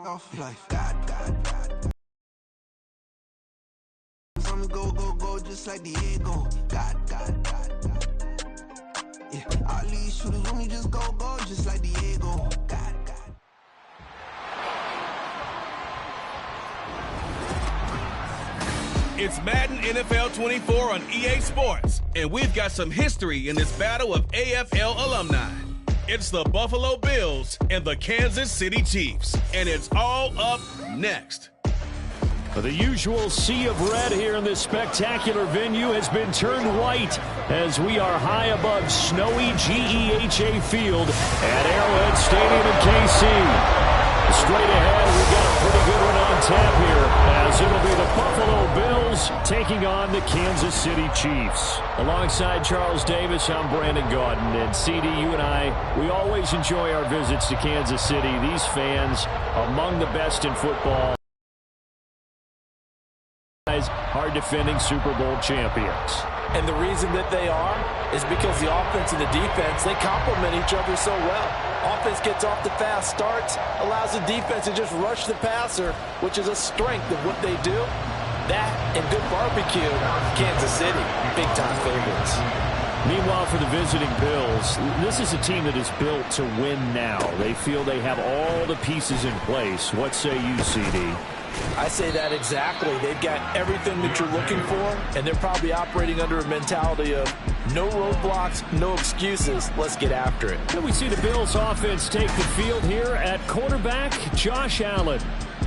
off life. God. I'ma go, just like Diego. God. Yeah, all these shooters on me just go, just like Diego. God. It's Madden NFL 24 on EA Sports, and we've got some history in this battle of AFL alumni. It's the Buffalo Bills and the Kansas City Chiefs, and it's all up next. The usual sea of red here in this spectacular venue has been turned white as we are high above snowy GEHA Field at Arrowhead Stadium in KC. Straight ahead, we've got a pretty good one on tap here as it'll be the Buffalo Bills taking on the Kansas City Chiefs. Alongside Charles Davis, I'm Brandon Gaudin. And CD, you and I, we always enjoy our visits to Kansas City. These fans, among the best in football, are defending Super Bowl champions. And the reason that they are is because the offense and the defense, they complement each other so well. Offense gets off the fast starts, allows the defense to just rush the passer, which is a strength of what they do. That and good barbecue, Kansas City, big-time favorites. Meanwhile, for the visiting Bills, this is a team that is built to win now. They feel they have all the pieces in place. What say you, CD? I say that exactly. They've got everything that you're looking for, and they're probably operating under a mentality of no roadblocks, no excuses. Let's get after it. And we see the Bills offense take the field here at quarterback, Josh Allen.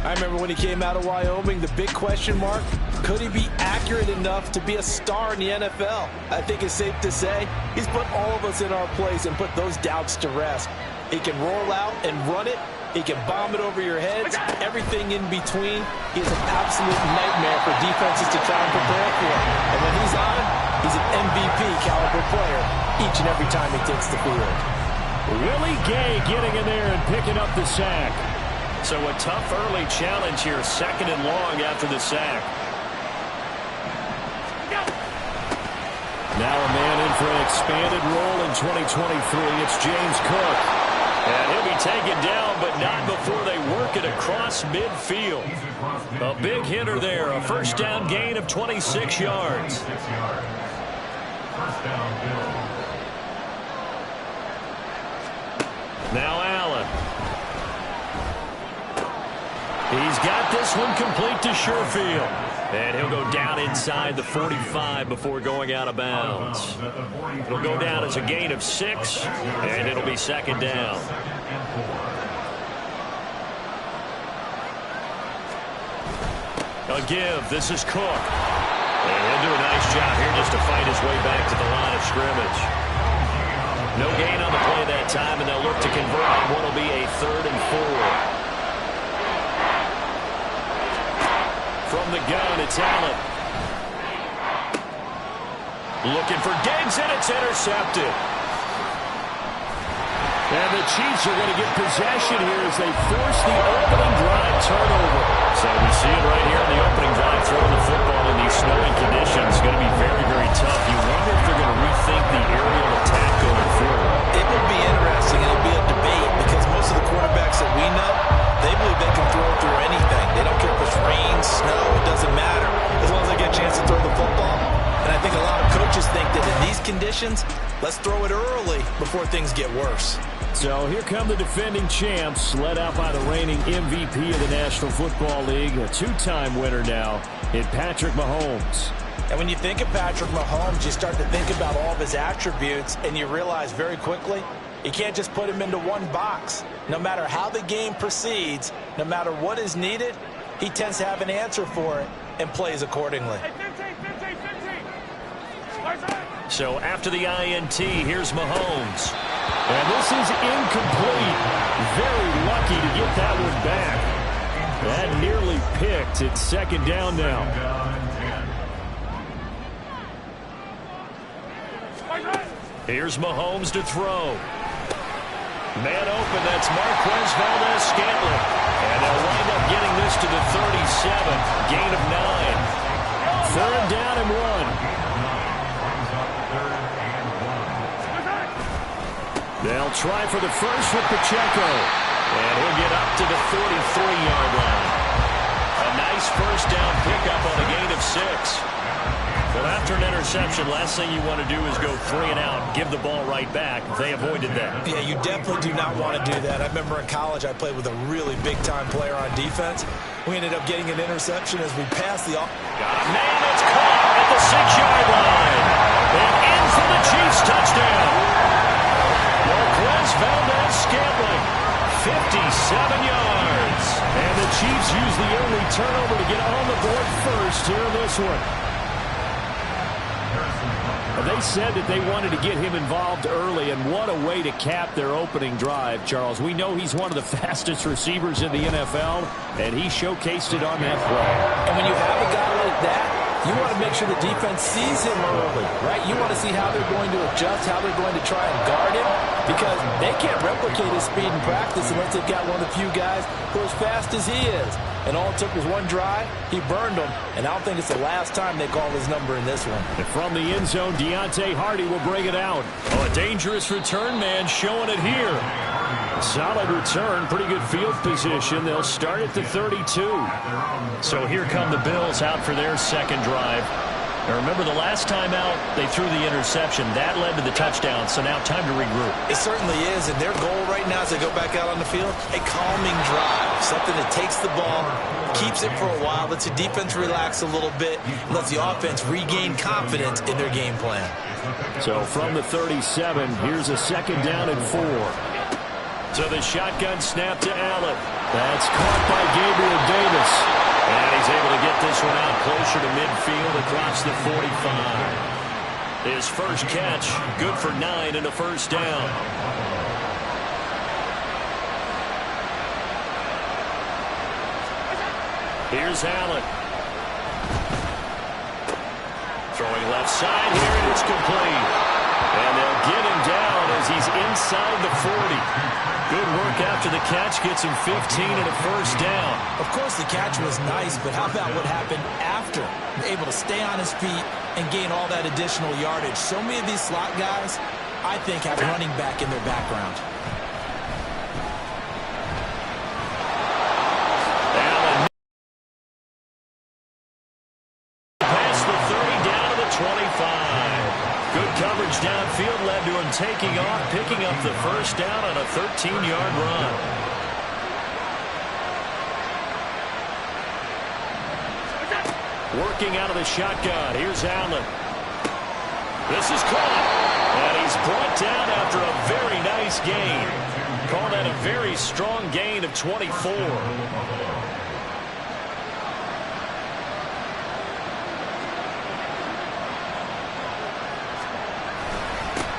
I remember when he came out of Wyoming, the big question mark, could he be accurate enough to be a star in the NFL? I think it's safe to say he's put all of us in our place and put those doubts to rest. He can roll out and run it. He can bomb it over your heads, everything in between. He is an absolute nightmare for defenses to try and prepare for. And when he's on, he's an MVP caliber player each and every time he takes the field. Willie Gay getting in there and picking up the sack. So a tough early challenge here, 2nd and long after the sack. Now a man in for an expanded role in 2023. It's James Cook. And he'll be taken down, but not before they work it across midfield. A big hitter there, a first down gain of 26 yards. Now Allen. He's got this one complete to Sherfield. And he'll go down inside the 45 before going out of bounds. It'll go down as a gain of 6, and it'll be 2nd down. A give. This is Cook. And he'll do a nice job here just to fight his way back to the line of scrimmage. No gain on the play that time, and they'll look to convert on what will be a 3rd and 4. From the gun, it's Allen. Looking for Diggs, and it's intercepted. And the Chiefs are going to get possession here as they force the opening drive turnover. So we see it right here in the opening drive, throwing the football in these snowing conditions. It's going to be very, very tough. You wonder if they're going to rethink the aerial attack going forward. It would be interesting, and it'll be a debate, because most of the quarterbacks that we know, they believe they can throw through anything. They don't care if it's rain, snow, it doesn't matter, as long as they get a chance to throw the football. And I think a lot of coaches think that in these conditions, let's throw it early before things get worse. So here come the defending champs, led out by the reigning MVP of the National Football League, a 2-time winner now in Patrick Mahomes. And when you think of Patrick Mahomes, you start to think about all of his attributes, and you realize very quickly, you can't just put him into one box. No matter how the game proceeds, no matter what is needed, he tends to have an answer for it and plays accordingly. So after the INT, here's Mahomes. And this is incomplete. Very lucky to get that one back. That nearly picked. It's 2nd down now. Here's Mahomes to throw. Man open, that's Marquez Valdez-Scantling. And they'll wind up getting this to the 37. Gain of 9. 3rd down and 1. They'll try for the first with Pacheco. And he'll get up to the 43-yard line. A nice first down pickup on a gain of 6. Well, after an interception, last thing you want to do is go 3 and out, give the ball right back. They avoided that. Yeah, you definitely do not want to do that. I remember in college I played with a really big-time player on defense. We ended up getting an interception as we passed the... Got a man that's caught at the 6-yard line. And in for the Chiefs touchdown. Marquez Valdez-Scantling, 57 yards. And the Chiefs use the early turnover to get on the board first here in this one. They said that they wanted to get him involved early, and what a way to cap their opening drive, Charles. We know he's one of the fastest receivers in the NFL, and he showcased it on that play. And when you have a guy like that, you want to make sure the defense sees him early, right? You want to see how they're going to adjust, how they're going to try and guard him, because they can't replicate his speed in practice unless they've got one of the few guys who are as fast as he is. And all it took was one drive. He burned them. And I don't think it's the last time they call his number in this one. And from the end zone, Deontay Hardy will bring it out. Oh, a dangerous return man showing it here. Solid return, pretty good field position. They'll start at the 32. So here come the Bills out for their second drive. Now remember, the last time out, they threw the interception. That led to the touchdown, so now time to regroup. It certainly is, and their goal right now as they go back out on the field, a calming drive, something that takes the ball, keeps it for a while, lets the defense relax a little bit, and lets the offense regain confidence in their game plan. So from the 37, here's a second down and 4. So the shotgun snap to Allen. That's caught by Gabriel Davis. And he's able to get this one out closer to midfield across the 45. His first catch, good for 9 and a first down. Here's Allen. Throwing left side here, and it's complete. And they'll get him down as he's inside the 40. Good work after the catch, gets him 15 and a first down. Of course, the catch was nice, but how about what happened after? Able to stay on his feet and gain all that additional yardage. So many of these slot guys, I think, have running back in their background. Allen past the 30 down to the 25. Good coverage downfield led to him taking off, picking up the first down on a 13-yard run. Working out of the shotgun. Here's Allen. This is caught. And he's brought down after a very nice gain. Call that a very strong gain of 24.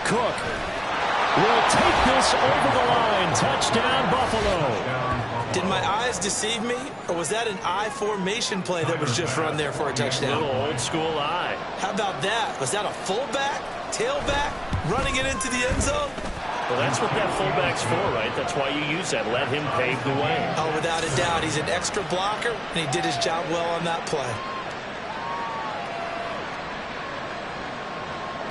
Cook will take this over the line. Touchdown, Buffalo. Did my eyes deceive me, or was that an I formation play that was just run there for a touchdown? Little old school eye. How about that? Was that a fullback, tailback, running it into the end zone? Well, that's what that fullback's for, right? That's why you use that. Let him pave the way. Oh, without a doubt. He's an extra blocker, and he did his job well on that play.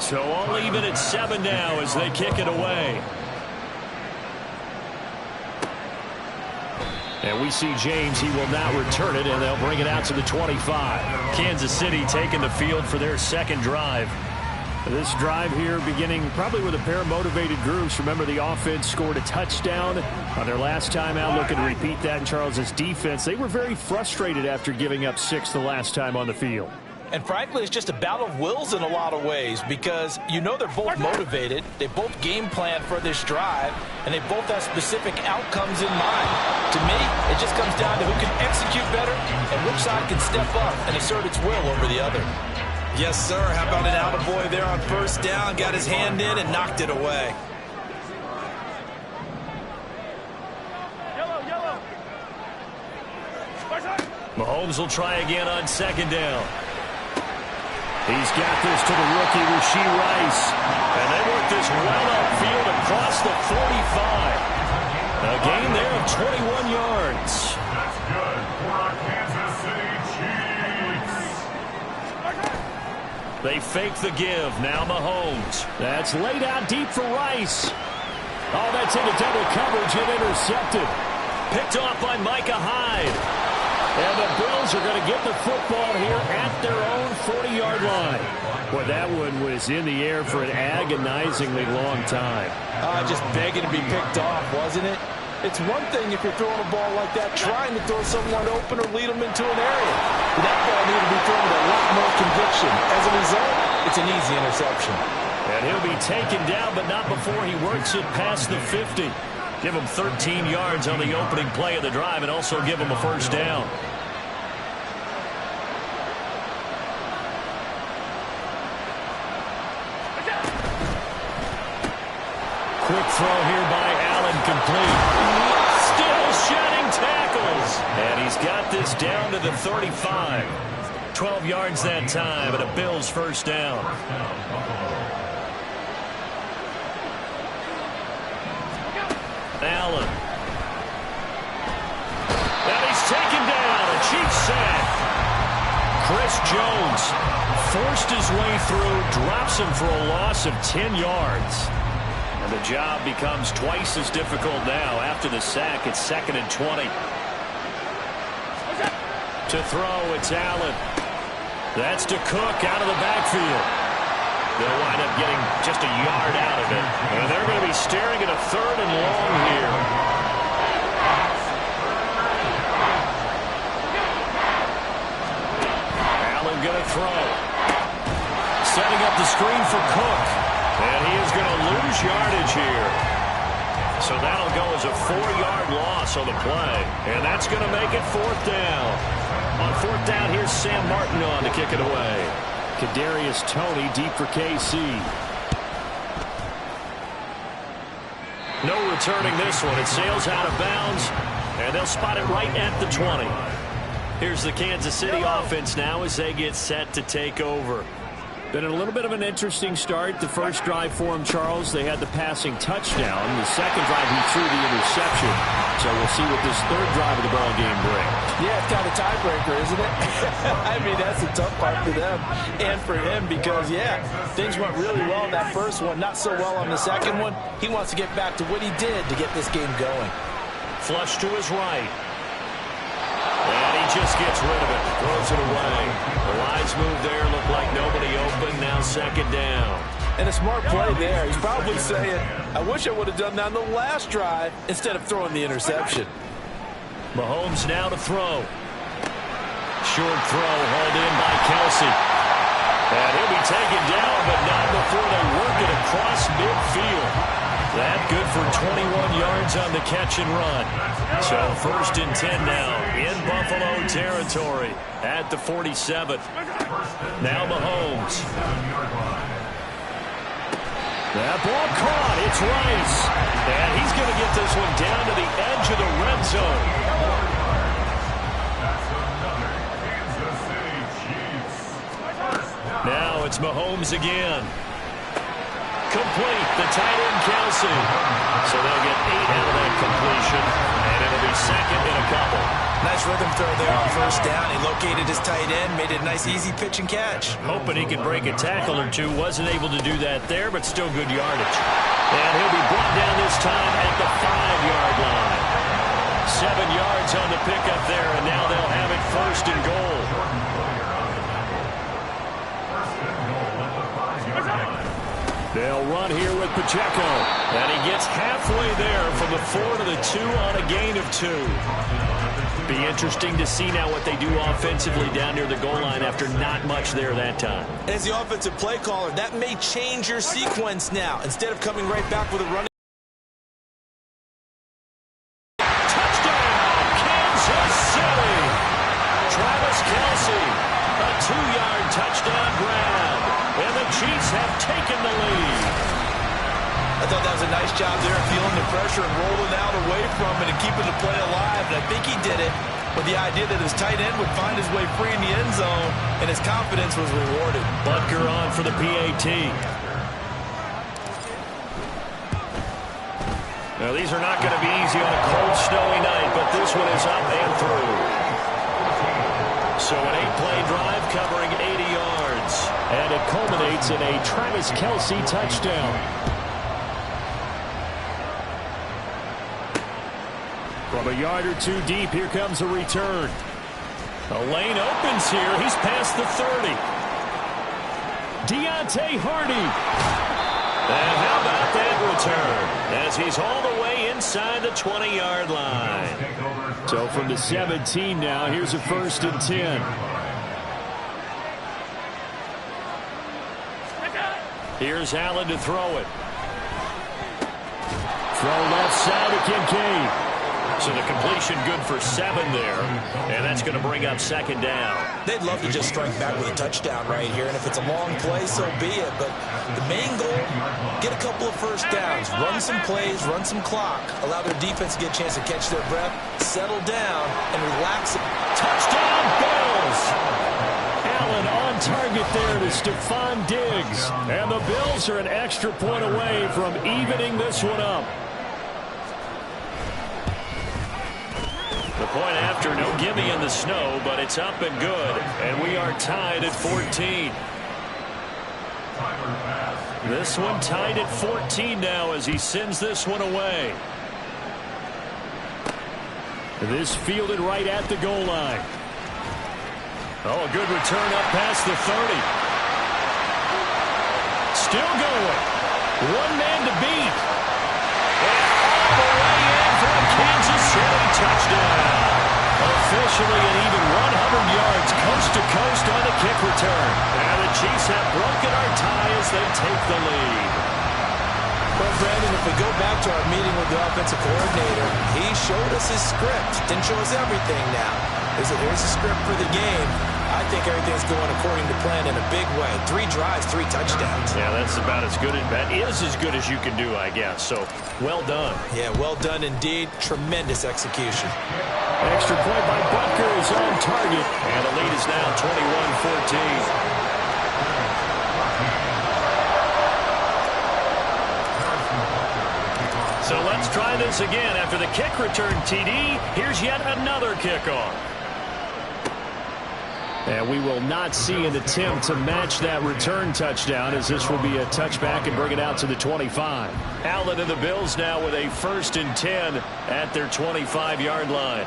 So all even at 7 now as they kick it away. And we see James. He will now return it, and they'll bring it out to the 25. Kansas City taking the field for their second drive. This drive here beginning probably with a pair of motivated groups. Remember, the offense scored a touchdown on their last time out. Looking to repeat that in Charles's defense. They were very frustrated after giving up 6 the last time on the field. And frankly, it's just a battle of wills in a lot of ways because you know they're both motivated. They both game plan for this drive, and they both have specific outcomes in mind. To me, it just comes down to who can execute better and which side can step up and assert its will over the other. Yes, sir. How about an attaboy there on first down? Got his hand in and knocked it away. Mahomes will try again on second down. He's got this to the rookie, Rashee Rice. And they work this well upfield across the 45. A gain there of 21 yards. That's good for our Kansas City Chiefs. They fake the give. Now Mahomes. That's laid out deep for Rice. Oh, that's into double coverage and intercepted. Picked off by Micah Hyde. And the Bills are going to get the football here at their own 40-yard line. Boy, that one was in the air for an agonizingly long time. Just begging to be picked off, wasn't it? It's one thing if you're throwing a ball like that, trying to throw someone open or lead them into an area. But that ball needed to be thrown with a lot more conviction. As a result, it's an easy interception. And he'll be taken down, but not before he works it past the 50. Give him 13 yards on the opening play of the drive and also give him a first down. Quick throw here by Allen, complete. Still shedding tackles. And he's got this down to the 35. 12 yards that time and a Bills first down. Allen. And he's taken down. A Chiefs sack. Chris Jones forced his way through, drops him for a loss of 10 yards. And the job becomes twice as difficult now. After the sack, it's 2nd and 20. To throw, it's Allen. That's to Cook out of the backfield. They'll wind up getting just a yard out of it. And they're going to be staring at a 3rd and long here. Allen going to throw. Setting up the screen for Cook. And he is going to lose yardage here. So that'll go as a 4-yard loss on the play. And that's going to make it 4th down. On 4th down, here's Sam Martin on to kick it away. Kadarius Toney deep for KC. No returning this one. It sails out of bounds, and they'll spot it right at the 20. Here's the Kansas City offense now as they get set to take over. Been a little bit of an interesting start. The first drive for him, Charles, they had the passing touchdown. The second drive, he threw the interception. So we'll see what this 3rd drive of the ball game brings. Yeah, it's kind of a tiebreaker, isn't it? I mean, that's the tough part for them and for him because, yeah, things went really well in that first one, not so well on the second one. He wants to get back to what he did to get this game going. Flush to his right. And he just gets rid of it, throws it away. The lines move there, look like nobody open, now 2nd down. And a smart play there. He's probably saying, I wish I would have done that on the last drive instead of throwing the interception. Mahomes now to throw. Short throw hauled in by Kelsey. And he'll be taken down, but not before they work it across midfield. That good for 21 yards on the catch and run. So 1st and 10 now in Buffalo territory at the 47. Now Mahomes. That ball caught. It's Rice. And he's going to get this one down to the edge of the red zone. Now it's Mahomes again. Complete, the tight end Kelsey. So they'll get 8 out of that completion, and it'll be 2nd and a couple. Nice rhythm throw there on 1st down. He located his tight end, made it a nice easy pitch and catch. Hoping he could break a tackle or two. Wasn't able to do that there, but still good yardage. And he'll be brought down this time at the 5-yard line. 7 yards on the pickup there, and now they'll have it 1st and goal. They'll run here with Pacheco. And he gets halfway there from the 4 to the 2 on a gain of 2. Be interesting to see now what they do offensively down near the goal line after not much there that time. As the offensive play caller, that may change your sequence now. Instead of coming right back with a running. Touchdown, Kansas City. Travis Kelce, a 2-yard touchdown grab. And the Chiefs have taken the lead. I thought that was a nice job there, feeling the pressure and rolling out away from it and keeping the play alive. And I think he did it with the idea that his tight end would find his way free in the end zone, and his confidence was rewarded. Butker on for the PAT. Now, these are not going to be easy on a cold, snowy night, but this one is up and through. So an 8-play drive covering 80 yards. And it culminates in a Travis Kelce touchdown. From a yard or two deep, here comes a return. A lane opens here. He's past the 30. Deontay Hardy. And how about that return? As he's all the way inside the 20-yard line. So from the 17 now, here's a 1st and 10. Here's Allen to throw it. Throw left side to Kincaid. So the completion good for 7 there. And that's going to bring up 2nd down. They'd love to just strike back with a touchdown right here. And if it's a long play, so be it. But the main goal, get a couple of 1st downs. Run some plays, run some clock. Allow their defense to get a chance to catch their breath, settle down, and relax. Touchdown, Bills! Allen on target there to Stephon Diggs. And the Bills are an extra point away from evening this one up. The point after, no gimme in the snow, but it's up and good. And we are tied at 14. This one tied at 14 now as he sends this one away. This fielded right at the goal line. Oh, a good return up past the 30. Still going. One man to beat. And all the way in for a Kansas City touchdown. Officially an even 100 yards coast to coast on the kick return. And the Chiefs have broken our tie as they take the lead. Well, Brandon, if we go back to our meeting with the offensive coordinator, he showed us his script. Didn't show us everything now. He said, here's the script for the game. I think everything's going according to plan in a big way. 3 drives, 3 touchdowns. Yeah, that's about as good as that is as good as you can do, I guess. So, well done. Yeah, well done indeed. Tremendous execution. Extra point by Butker is on target. And the lead is now 21-14. So let's try this again. After the kick return, TD, here's yet another kickoff. And we will not see an attempt to match that return touchdown, as this will be a touchback and bring it out to the 25. Allen and the Bills now with a 1st and 10 at their 25-yard line.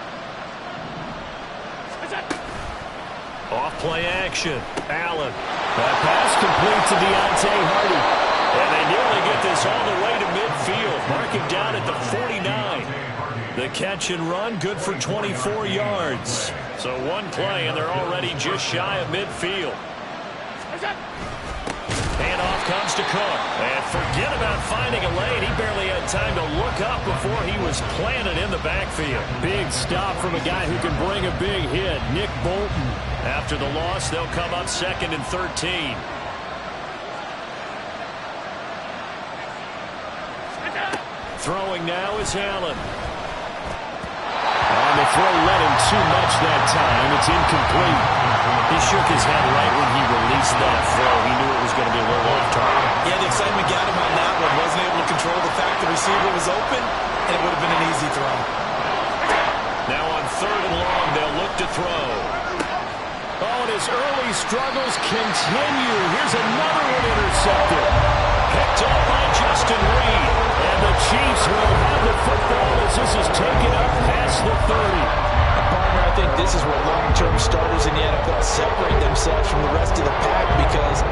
Off play action. Allen. That pass complete to Deontay Hardy. And they nearly get this all the way to midfield. Mark him down at the 49. The catch and run, good for 24 yards. So one play, and they're already just shy of midfield. Handoff comes to Cook. And forget about finding a lane. He barely had time to look up before he was planted in the backfield. Big stop from a guy who can bring a big hit, Nick Bolton. After the loss, they'll come up 2nd and 13. Throwing now is Allen. And the throw led him too much that time. It's incomplete. He shook his head right when he released that throw. He knew it was going to be a little off target. Yeah, the excitement got him on that one. Wasn't able to control the fact the receiver was open, and it would have been an easy throw. Now on 3rd and long, they'll look to throw. Oh, and his early struggles continue. Here's another one intercepted. Picked up by Justin Reed. And the Chiefs will have the football as this is taken up past the 30. Partner, I think this is where long-term starters in the NFL separate themselves from the rest of the pack, because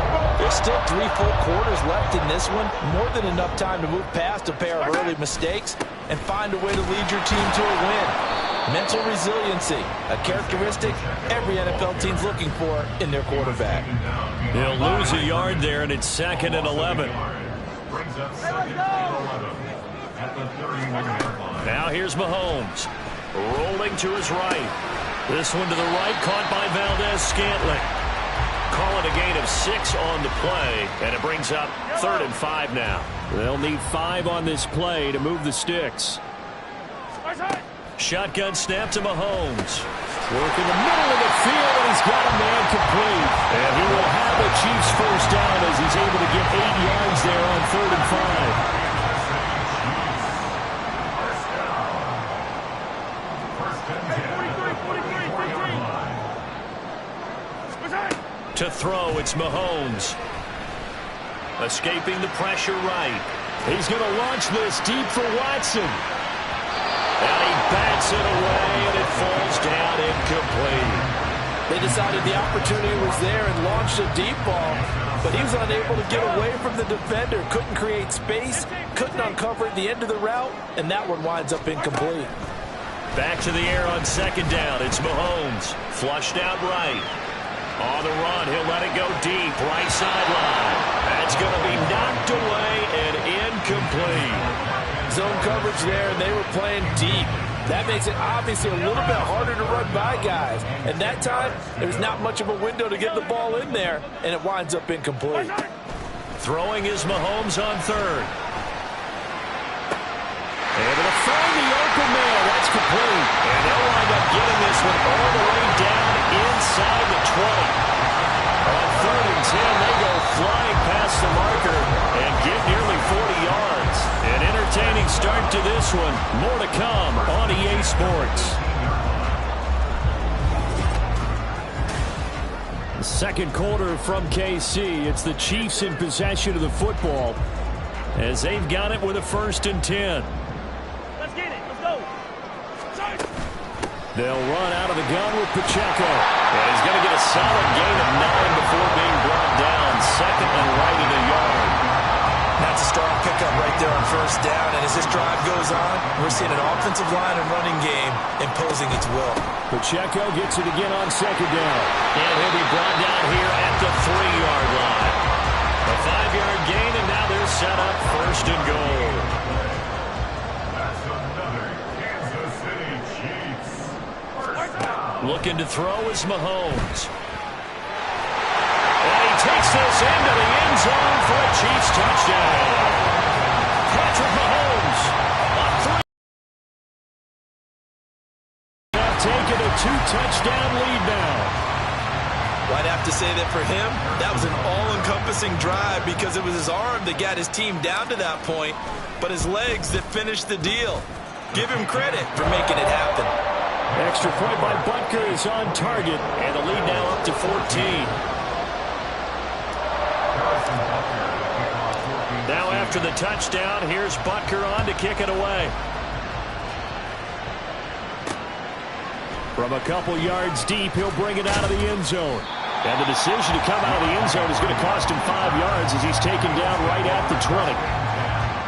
there's still 3 full quarters left in this one. More than enough time to move past a pair of early mistakes and find a way to lead your team to a win. Mental resiliency, a characteristic every NFL team's looking for in their quarterback. They'll lose a yard there, and it's 2nd and 11. Now here's Mahomes. Rolling to his right. This one to the right, caught by Valdez-Scantling. Call it a gain of 6 on the play, and it brings up 3rd and 5 now. They'll need 5 on this play to move the sticks. Shotgun snap to Mahomes. Work in the middle of the field, and he's got a man complete. And he will have the Chiefs 1st down as he's able to get 8 yards there on 3rd and 5. To throw, it's Mahomes. Escaping the pressure right. He's going to launch this deep for Watson. And he bats it away, and it falls down incomplete. They decided the opportunity was there and launched a deep ball, but he was unable to get away from the defender. Couldn't create space, couldn't uncover the end of the route, and that one winds up incomplete. Back to the air on second down. It's Mahomes. Flushed out right. On the run, he'll let it go deep. Right sideline. That's going to be knocked away and incomplete. Zone coverage there, and they were playing deep. That makes it obviously a little bit harder to run by guys. And that time, there's not much of a window to get the ball in there, and it winds up incomplete. Throwing is Mahomes on third. Able to find the open man. That's complete. And they'll wind up getting this one all the way down inside the 20. On third and 10, they go flying past the marker and get nearly 40 yards. An entertaining start to this one. More to come on EA Sports. The second quarter from KC. It's the Chiefs in possession of the football as they've got it with a 1st and 10. Let's get it. Let's go. They'll run out of the gun with Pacheco. And he's going to get a solid gain of 9 before being brought down. Second and right in the yard. That's a strong pickup right there on 1st down. And as this drive goes on, we're seeing an offensive line and running game imposing its will. Pacheco gets it again on 2nd down. And he'll be brought down here at the 3-yard line. A 5-yard gain, and now they're set up 1st and goal. That's another Kansas City Chiefs. First down. Looking to throw is Mahomes. And he takes this into the end zone for a Chiefs touchdown. Patrick Mahomes up 3. Have taken a 2-touchdown lead now. Well, I'd have to say that for him, that was an all-encompassing drive because it was his arm that got his team down to that point, but his legs that finished the deal. Give him credit for making it happen. Extra point by Butker is on target, and the lead now up to 14. Now after the touchdown, here's Butker on to kick it away. From a couple yards deep, he'll bring it out of the end zone. And the decision to come out of the end zone is going to cost him 5 yards as he's taken down right at the 20.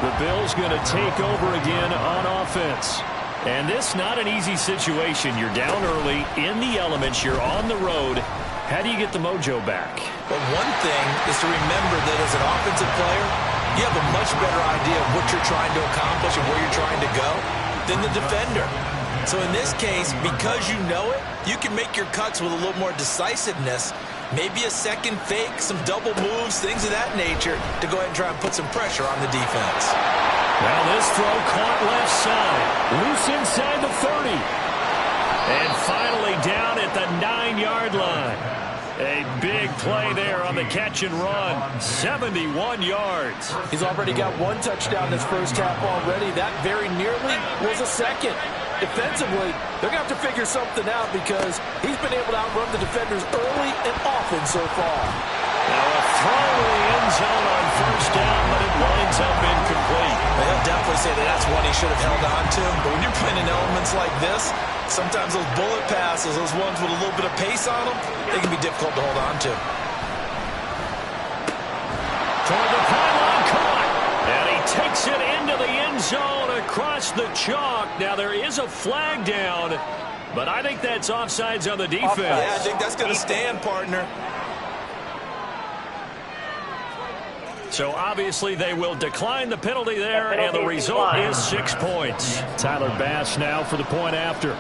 The Bills going to take over again on offense. And this not an easy situation. You're down early, in the elements, you're on the road. How do you get the mojo back? But one thing is to remember that as an offensive player, you have a much better idea of what you're trying to accomplish and where you're trying to go than the defender. So in this case, because you know it, you can make your cuts with a little more decisiveness, maybe a second fake, some double moves, things of that nature, to go ahead and try and put some pressure on the defense. Now this throw caught left side, loose inside the 30. And finally down at the 9-yard line. A big play there on the catch and run. 71 yards. He's already got 1 touchdown this first half already. That very nearly was a second. Defensively, they're going to have to figure something out because he's been able to outrun the defenders early and often so far. Now a throw to the end zone on 1st down, but it winds up incomplete. He'll definitely say that that's one he should have held on to. But when you're playing in elements like this, sometimes those bullet passes, those ones with a little bit of pace on them, they can be difficult to hold on to. Toward the pylon, caught. And he takes it into the end zone across the chalk. Now there is a flag down, but I think that's offsides on the defense. Yeah, I think that's going to stand, partner. So obviously they will decline the penalty there, and the result is 6 points. Tyler Bass now for the point after.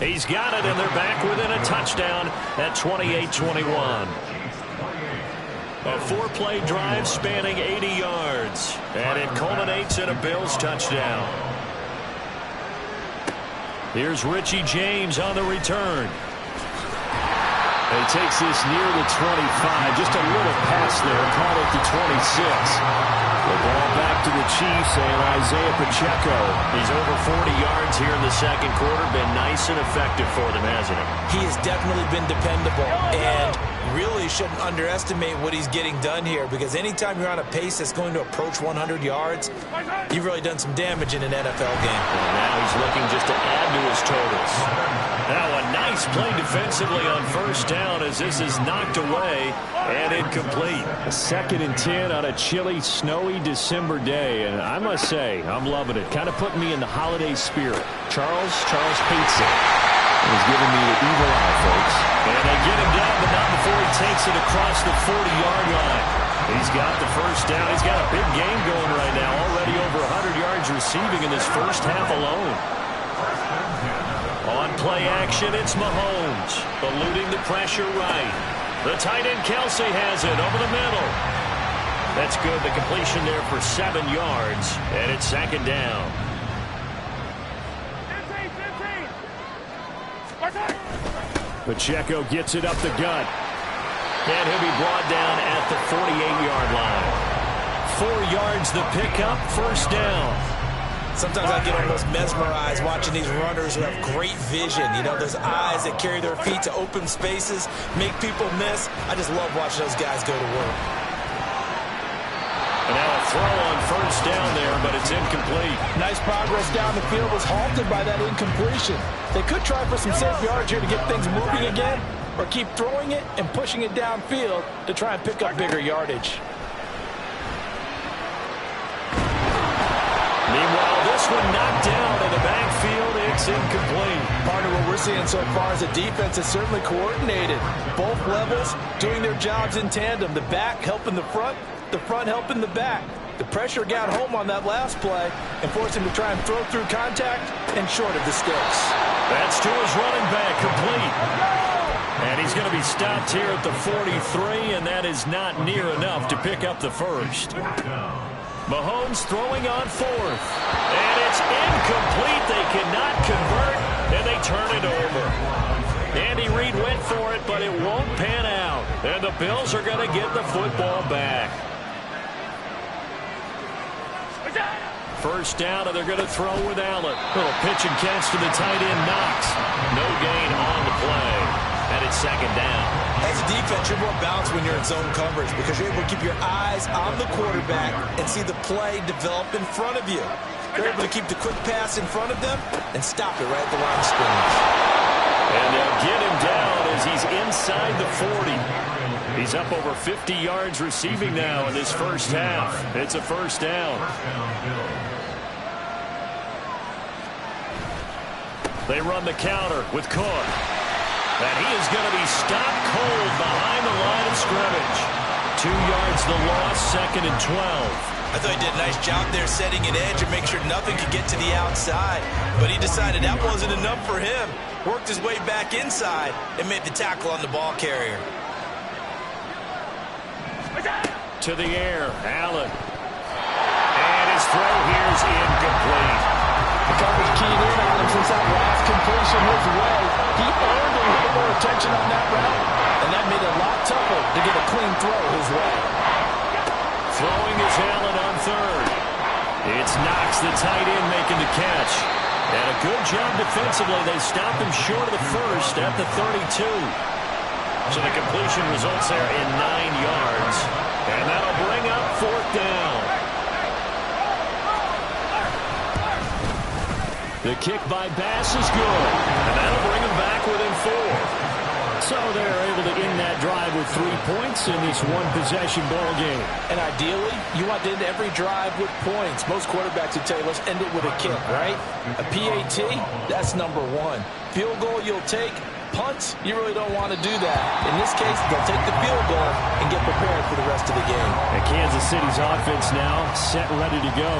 He's got it, and they're back within a touchdown at 28-21. A 4-play drive spanning 80 yards, and it culminates in a Bills touchdown. Here's Richie James on the return. He takes this near the 25. Just a little pass there. Call it the 26. The ball back to the Chiefs and Isaiah Pacheco. He's over 40 yards here in the second quarter. Been nice and effective for them, hasn't he? He has definitely been dependable and really shouldn't underestimate what he's getting done here, because anytime you're on a pace that's going to approach 100 yards, you've really done some damage in an NFL game. And now he's looking just to add to his totals. Now a nice play defensively on first down as this is knocked away and incomplete. A 2nd and 10 on a chilly, snowy December day, and I must say, I'm loving it. Kind of putting me in the holiday spirit. Charles hates it. He's giving me the evil eye, folks. And they get him down, but not before he takes it across the 40-yard line. He's got the first down. He's got a big game going right now. Already over 100 yards receiving in this first half alone. On play action, it's Mahomes. Eluding the pressure right. The tight end Kelsey has it over the middle. That's good. The completion there for 7 yards. And it's 2nd down. Pacheco gets it up the gut. And he'll be brought down at the 48-yard line. 4 yards the pickup, first down. Sometimes I get almost mesmerized watching these runners who have great vision. You know, those eyes that carry their feet to open spaces, make people miss. I just love watching those guys go to work. And now a throw on first down there, but it's incomplete. Nice progress down the field was halted by that incompletion. They could try for some safe yards here to get things moving again, or keep throwing it and pushing it downfield to try and pick up bigger yardage. Meanwhile, this one knocked down in the backfield. It's incomplete. Part of what we're seeing so far is the defense is certainly coordinated. Both levels doing their jobs in tandem. The back helping the front helping the back. The pressure got home on that last play and forced him to try and throw through contact and short of the sticks. That's to his running back, complete. And he's going to be stopped here at the 43, and that is not near enough to pick up the first. Mahomes throwing on 4th. And it's incomplete. They cannot convert, and they turn it over. Andy Reid went for it, but it won't pan out. And the Bills are going to get the football back. First down, and they're going to throw with Allen. Little pitch and catch to the tight end, Knox. No gain on the play. And it's 2nd down. As a defense, you're more balanced when you're in zone coverage because you're able to keep your eyes on the quarterback and see the play develop in front of you. You're able to keep the quick pass in front of them and stop it right at the line of scrimmage. And they'll get him down as he's inside the 40. He's up over 50 yards receiving now in this first half. It's a first down. They run the counter with Cook. And he is going to be stopped cold behind the line of scrimmage. 2 yards the loss, 2nd and 12. I thought he did a nice job there setting an edge and make sure nothing could get to the outside. But he decided that wasn't enough for him. Worked his way back inside and made the tackle on the ball carrier. To the air, Allen. And his throw here is incomplete. The coverage keyed in on him since that last completion his way. He earned a little more attention on that route, and that made it a lot tougher to get a clean throw his way. Throwing is Allen on 3rd. It's Knox, the tight end, making the catch. And a good job defensively. They stop him short of the first at the 32. So the completion results there in 9 yards. And that'll bring up 4th down. The kick by Bass is good. And that'll bring him back within 4. So they're able to end that drive with 3 points in this one-possession ball game. And ideally, you want to end every drive with points. Most quarterbacks would tell you, let's end it with a kick, right? A PAT, that's number 1. Field goal you'll take. Punts, you really don't want to do that. In this case, they'll take the field goal and get prepared for the rest of the game. And Kansas City's offense now set, ready to go.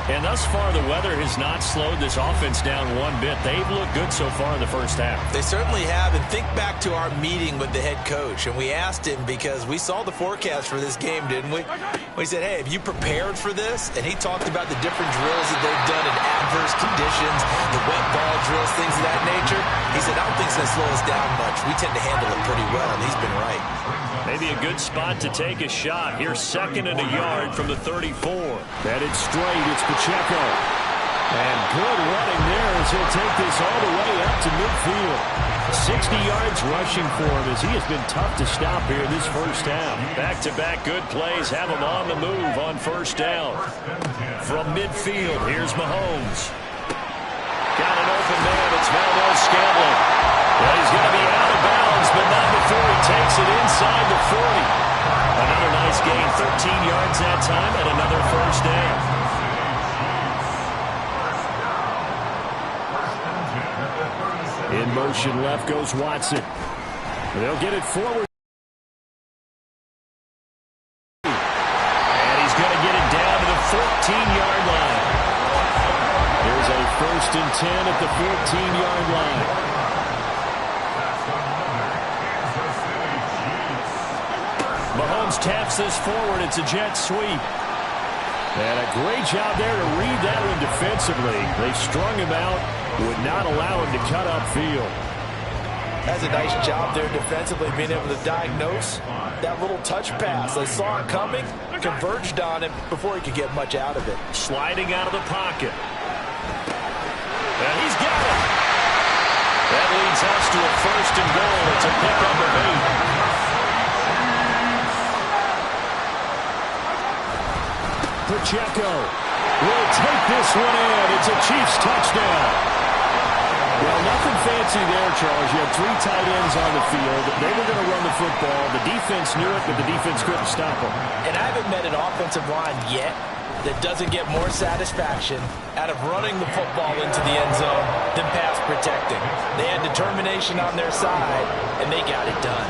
And thus far, the weather has not slowed this offense down one bit. They've looked good so far in the first half. They certainly have. And think back to our meeting with the head coach. And we asked him because we saw the forecast for this game, didn't we? We said, hey, have you prepared for this? And he talked about the different drills that they've done in adverse conditions, the wet ball drills, things of that nature, he said, I don't think it's going to slow us down much. We tend to handle it pretty well, and he's been right. Maybe a good spot to take a shot. Here's 2nd and a yard from the 34. Headed straight, it's Pacheco. And good running there as he'll take this all the way up to midfield. 60 yards rushing for him as he has been tough to stop here this first half. Back-to-back good plays have him on the move on first down. From midfield, here's Mahomes. Got an open man. It's Valdez Scantling. Well, he's going to be out of bounds, but not before he takes it inside the 40. Another nice gain, 13 yards that time, and another first down. In motion left goes Watson. They'll get it forward. And he's going to get it down to the 14-yard line. Here's a 1st and 10 at the 14-yard line. Mahomes taps this forward. It's a jet sweep. And a great job there to read that one defensively. They strung him out, would not allow him to cut upfield. That's a nice job there defensively, being able to diagnose that little touch pass. They saw it coming, converged on it before he could get much out of it. Sliding out of the pocket. And he's got it. That leads us to a 1st and goal. It's a pickup of 8. Pacheco will take this one in. It's a Chiefs touchdown. Well, nothing fancy there, Charles. You had 3 tight ends on the field. They were going to run the football. The defense knew it, but the defense couldn't stop them. And I haven't met an offensive line yet that doesn't get more satisfaction out of running the football into the end zone than pass protecting. They had determination on their side, and they got it done.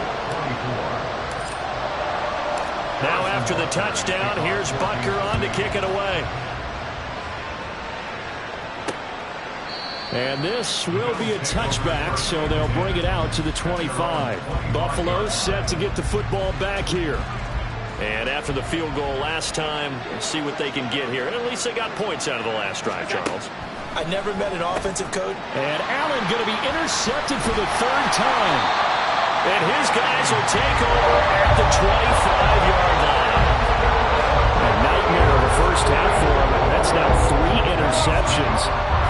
Now after the touchdown, here's Butker on to kick it away. And this will be a touchback, so they'll bring it out to the 25. Buffalo set to get the football back here. And after the field goal last time, we'll see what they can get here. And at least they got points out of the last drive, Charles. I never met an offensive coach. And Allen going to be intercepted for the 3rd time. And his guys will take over at the 25-yard line. A nightmare of a first half for him. That's now 3 interceptions.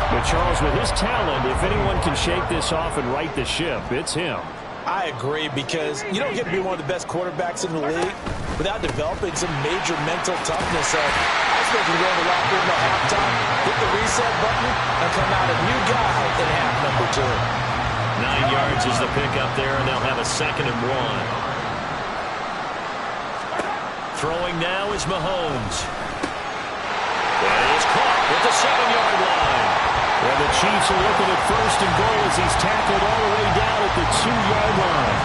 But Charles, with his talent, if anyone can shake this off and right the ship, it's him. I agree, because you don't get to be one of the best quarterbacks in the league without developing some major mental toughness. So I expect him to go in the locker room at halftime, hit the reset button, and come out a new guy in half number 2. 9 yards is the pickup there, and they'll have a 2nd and 1. Throwing now is Mahomes. And he's caught at the 7-yard line. And the Chiefs are looking at 1st and goal as he's tackled all the way down at the 2-yard line.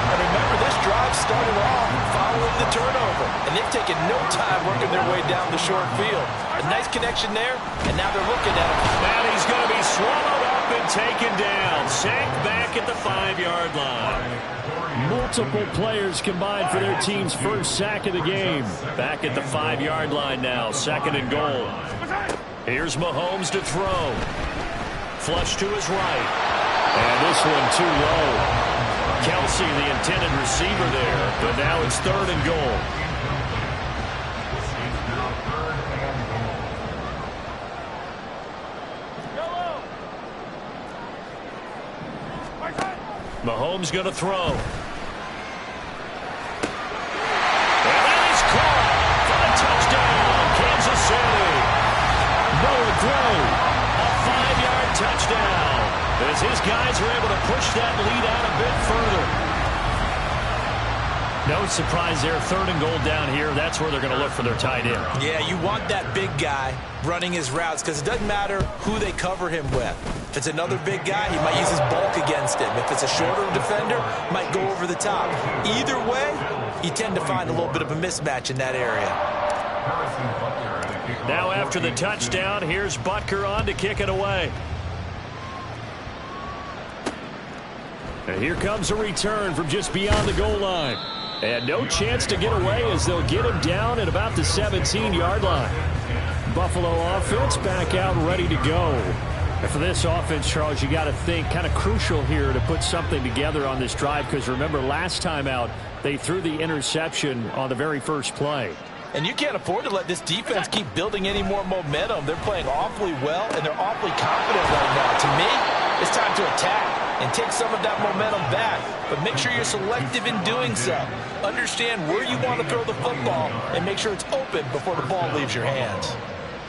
And remember, this drive started off following the turnover, and they've taken no time working their way down the short field. A nice connection there, and now they're looking at him. And he's going to be swallowed up and taken down. Sacked back at the 5-yard line. Multiple players combined for their team's first sack of the game. Back at the 5-yard line now, 2nd and goal. Here's Mahomes to throw. Flush to his right. And this one too low. Kelsey, the intended receiver there, but now it's 3rd and goal. Mahomes going to throw. And that is caught for a touchdown, Kansas City. Noah Gray, a 5-yard touchdown, as his guys are able to push that lead out a bit further. No surprise there, 3rd and goal down here. That's where they're going to look for their tight end. Yeah, you want that big guy running his routes, because it doesn't matter who they cover him with. If it's another big guy, he might use his bulk against him. If it's a shorter defender, might go over the top. Either way, you tend to find a little bit of a mismatch in that area. Now after the touchdown, here's Butker on to kick it away. And here comes a return from just beyond the goal line. And no chance to get away as they'll get him down at about the 17-yard line. Buffalo offense back out ready to go. And for this offense, Charles, you got to think kind of crucial here to put something together on this drive, because remember last time out they threw the interception on the very first play. And you can't afford to let this defense keep building any more momentum. They're playing awfully well, and they're awfully confident right now. To me, it's time to attack and take some of that momentum back. But make sure you're selective in doing so. Understand where you want to throw the football and make sure it's open before the ball leaves your hands.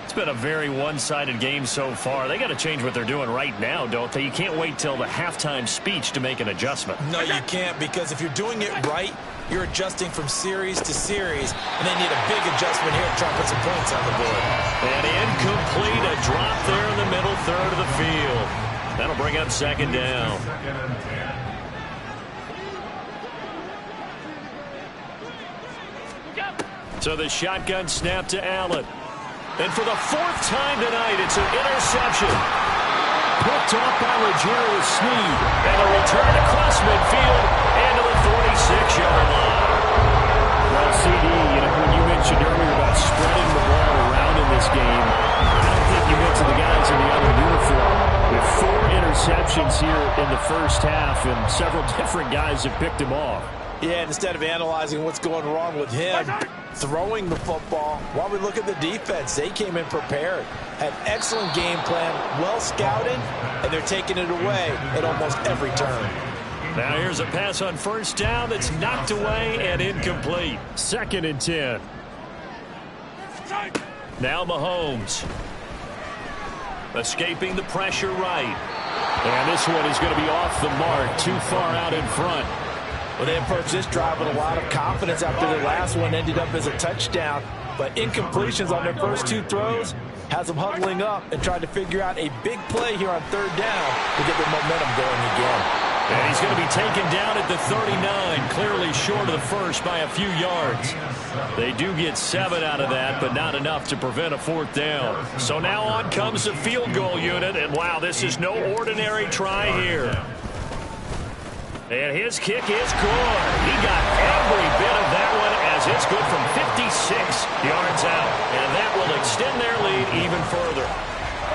It's been a very one-sided game so far. They got to change what they're doing right now, don't they? You can't wait till the halftime speech to make an adjustment. No, you can't, because if you're doing it right, you're adjusting from series to series, and they need a big adjustment here to try and put some points on the board. And incomplete, a drop there in the middle third of the field. That'll bring up second down. So the shotgun snap to Allen. And for the fourth time tonight, it's an interception. Picked off by L'Jarius Sneed. And a return across midfield and to the 46-yard line. Well, CD, when you mentioned earlier about spreading the ball around in this game, I don't think you meant to the guys in the other uniform. With 4 interceptions here in the first half, and several different guys have picked him off. Yeah, instead of analyzing what's going wrong with him, throwing the football, while we look at the defense, they came in prepared, had excellent game plan, well scouted, and they're taking it away at almost every turn. Now here's a pass on first down that's knocked away and incomplete. 2nd and 10. Now Mahomes. Escaping the pressure right. And this one is going to be off the mark, too far out in front. Well, they approached this drive with a lot of confidence after the last one ended up as a touchdown. But incompletions on their first 2 throws has them huddling up and trying to figure out a big play here on 3rd down to get their momentum going again. And he's going to be taken down at the 39, clearly short of the first by a few yards. They do get 7 out of that, but not enough to prevent a 4th down. So now on comes the field goal unit, and wow, this is no ordinary try here. And his kick is good. He got every bit of that one as it's good from 56 yards out. And that will extend their lead even further.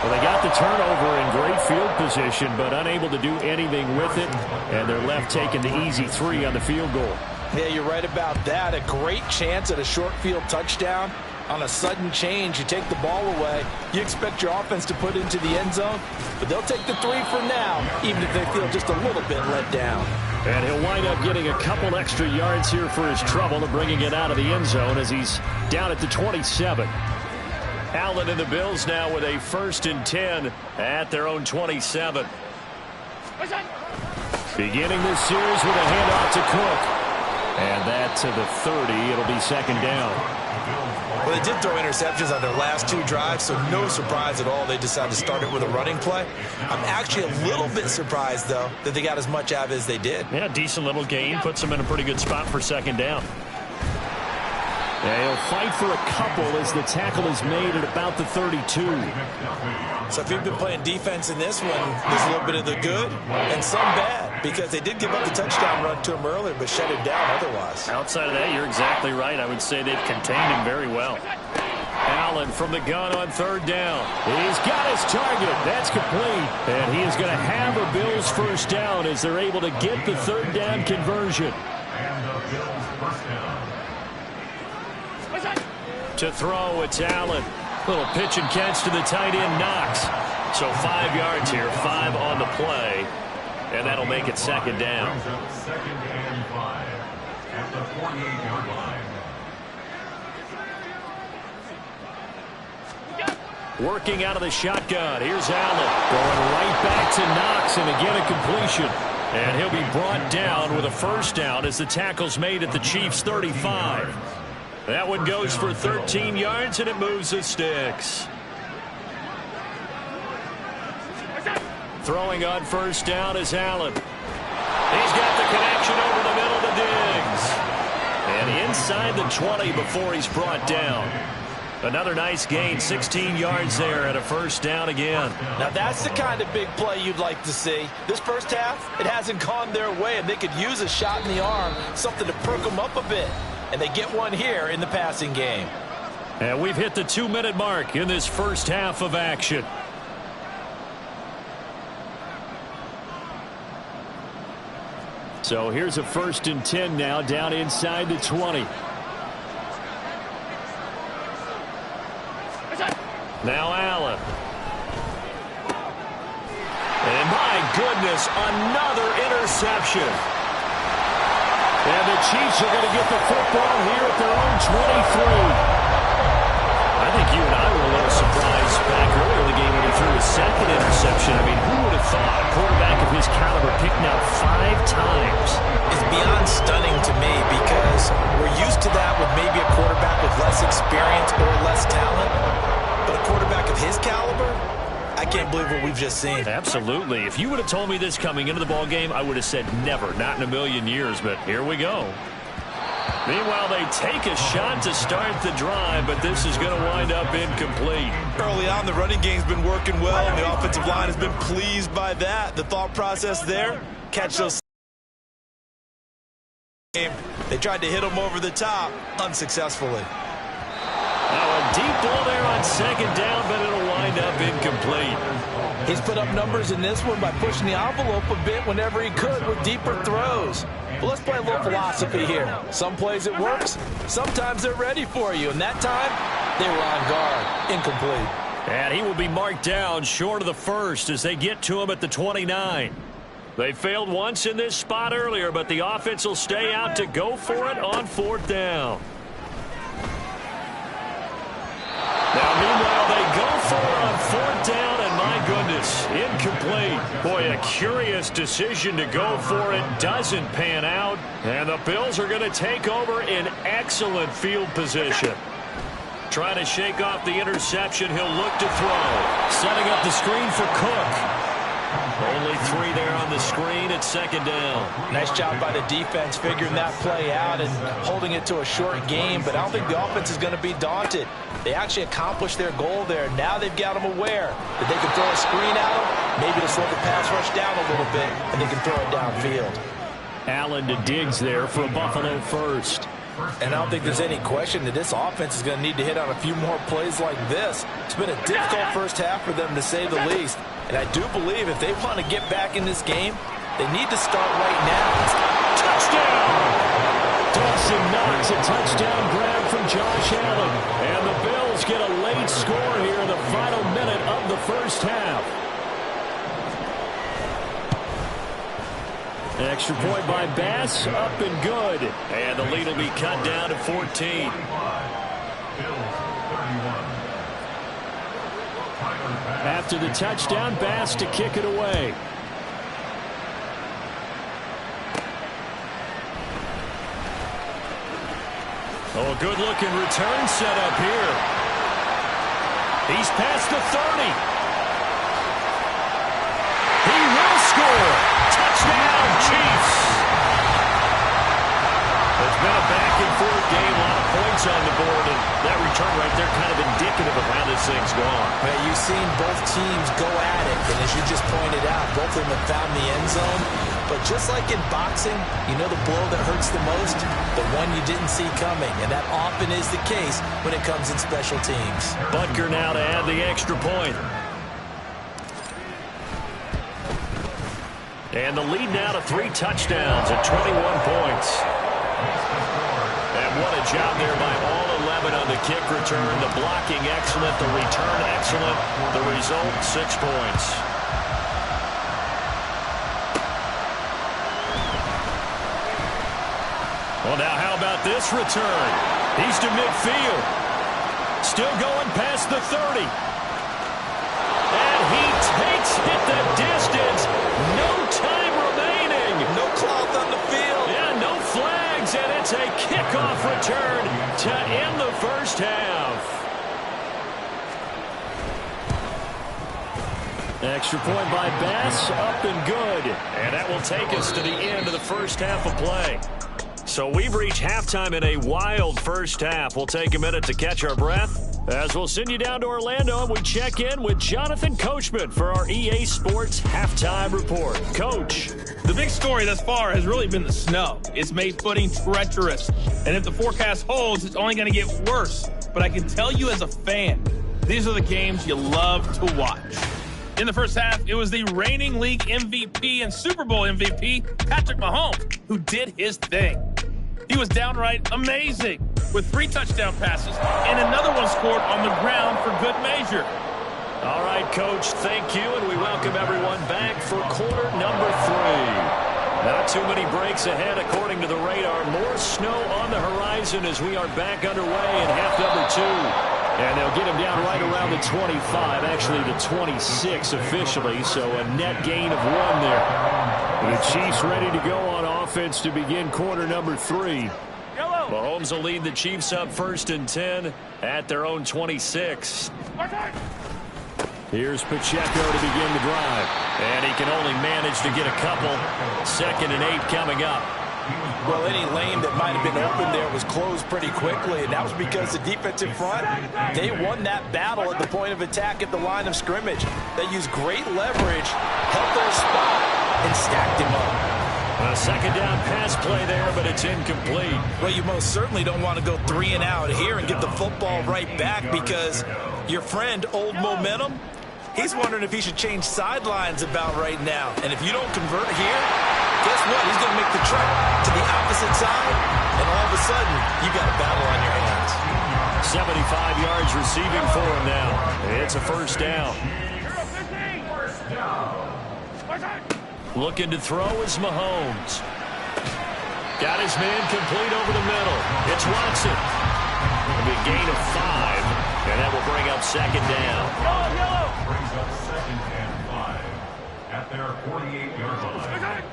Well, they got the turnover in great field position, but unable to do anything with it. And they're left taking the easy 3 on the field goal. Yeah, you're right about that. A great chance at a short field touchdown. On a sudden change, you take the ball away. You expect your offense to put into the end zone, but they'll take the 3 for now, even if they feel just a little bit let down. And he'll wind up getting a couple extra yards here for his trouble and bringing it out of the end zone as he's down at the 27. Allen and the Bills now with a 1st and 10 at their own 27. Beginning this series with a handoff to Cook. And that to the 30. It'll be 2nd down. Well, they did throw interceptions on their last 2 drives, so no surprise at all they decided to start it with a running play. I'm actually a little bit surprised, though, that they got as much out of it as they did. Yeah, decent little gain. Puts them in a pretty good spot for 2nd down. Yeah, he'll fight for a couple as the tackle is made at about the 32. So if you've been playing defense in this one, there's a little bit of the good and some bad, because they did give up the touchdown run to him earlier, but shut it down otherwise. Outside of that, you're exactly right. I would say they've contained him very well. Allen from the gun on 3rd down. He's got his target. That's complete. And he is going to have a Bills 1st down as they're able to get the 3rd down conversion. And the Bills 1st down. To throw, it's Allen. Little pitch and catch to the tight end, Knox. So 5 yards here, 5 on the play. And that'll make it 2nd down. 2nd and 5 at the 48-yard line. Working out of the shotgun. Here's Allen. Going right back to Knox, and again a completion. And he'll be brought down with a 1st down as the tackle's made at the Chiefs' 35. That one goes for 13 yards, and it moves the sticks. Throwing on 1st down is Allen. He's got the connection over the middle to Diggs. And inside the 20 before he's brought down. Another nice gain, 16 yards there and a 1st down again. Now that's the kind of big play you'd like to see. This first half, it hasn't gone their way, and they could use a shot in the arm, something to perk them up a bit. And they get one here in the passing game. And we've hit the 2-minute mark in this first half of action. So here's a 1st and 10 now, down inside the 20. Now Allen. And my goodness, another interception. And the Chiefs are going to get the football here at their own 23. I think you and I were a little surprised back earlier in the game when he threw his 2nd interception. I mean, who would have thought a quarterback of his caliber picking out 5 times? It's beyond stunning to me because we're used to that with maybe a quarterback with less experience or less talent. But a quarterback of his caliber, I can't believe what we've just seen. Absolutely. If you would have told me this coming into the ball game, I would have said never, not in a million years. But here we go. Meanwhile, they take a shot to start the drive, but this is going to wind up incomplete. Early on, the running game's been working well, and the offensive line has been pleased by that. The thought process there, catch those. They tried to hit him over the top, unsuccessfully. Now a deep ball there on 2nd down, but it'll wind up incomplete. He's put up numbers in this one by pushing the envelope a bit whenever he could with deeper throws. But let's play a little philosophy here. Some plays it works, sometimes they're ready for you, and that time they were on guard. Incomplete. And he will be marked down short of the 1st as they get to him at the 29. They failed once in this spot earlier, but the offense will stay out to go for it on 4th down. Now, meanwhile, they go for it on 4th down, and my goodness, incomplete. Boy, a curious decision to go for it. Doesn't pan out, and the Bills are going to take over in excellent field position. Trying to shake off the interception. He'll look to throw. Setting up the screen for Cook. Only 3 there on the screen at 2nd down. Nice job by the defense figuring that play out and holding it to a short game, but I don't think the offense is going to be daunted. They actually accomplished their goal there. Now they've got them aware that they can throw a screen at them, maybe to slow the pass rush down a little bit, and they can throw it downfield. Allen to Diggs there for a Buffalo 1st. And I don't think there's any question that this offense is going to need to hit on a few more plays like this. It's been a difficult first half for them, to say the least. And I do believe if they want to get back in this game, they need to start right now. Touchdown! Dawson Knox, a touchdown grab from Josh Allen. And the Bills get a late score here in the final minute of the 1st half. Extra point by Bass, up and good. And the lead will be cut down to 14. After the touchdown, Bass to kick it away. Oh, good-looking return set up here. He's past the 30. He will score. Touchdown, Chiefs. It's been a back-and-forth game, a lot of points on the board, and that return right there kind of indicative of how this thing's gone. Well, you've seen both teams go at it, and as you just pointed out, both of them have found the end zone. But just like in boxing, you know the blow that hurts the most? The one you didn't see coming, and that often is the case when it comes in special teams. Butker now to add the extra point. And the lead now to 3 touchdowns at 21 points. And what a job there by all 11 on the kick return. The blocking excellent, the return excellent. The result, 6 points. Well, now how about this return? He's to midfield. Still going past the 30. And he takes it the distance. No time remaining. No cloth on the field. Yeah, no flags, and it's a kickoff return to end the first half. Extra point by Bass, up and good. And that will take us to the end of the first half of play. So we've reached halftime in a wild first half. We'll take a minute to catch our breath as we'll send you down to Orlando and we check in with Jonathan Coachman for our EA Sports Halftime Report. Coach. The big story thus far has really been the snow. It's made footing treacherous, and if the forecast holds, it's only going to get worse. But I can tell you as a fan, these are the games you love to watch. In the first half, it was the reigning league MVP and Super Bowl MVP, Patrick Mahomes, who did his thing. He was downright amazing with 3 touchdown passes and another one scored on the ground for good measure. All right, Coach, thank you, and we welcome everyone back for quarter number 3. Not too many breaks ahead according to the radar. More snow on the horizon as we are back underway in half number 2. And they'll get him down right around the 25, actually the 26 officially, so a net gain of 1 there. The Chiefs ready to go on offense to begin quarter number 3. Mahomes will lead the Chiefs up 1st and 10 at their own 26. Here's Pacheco to begin the drive. And he can only manage to get a couple. 2nd and 8 coming up. Well, any lane that might have been open there was closed pretty quickly, and that was because the defensive front, they won that battle at the point of attack at the line of scrimmage. They used great leverage, held their spot, and stacked him up. A 2nd down pass play there, but it's incomplete. Well, you most certainly don't want to go 3 and out here and get the football right back because your friend, Old Momentum, he's wondering if he should change sidelines about right now. And if you don't convert here, guess what? He's going to make the trek to the opposite side, and all of a sudden, you got a battle on your hands. 75 yards receiving for him now. It's a 1st down. Looking to throw is Mahomes. Got his man complete over the middle. It's Watson. It'll be a gain of 5, and that will bring up 2nd down. Brings up 2nd and 5 at their 48-yard line.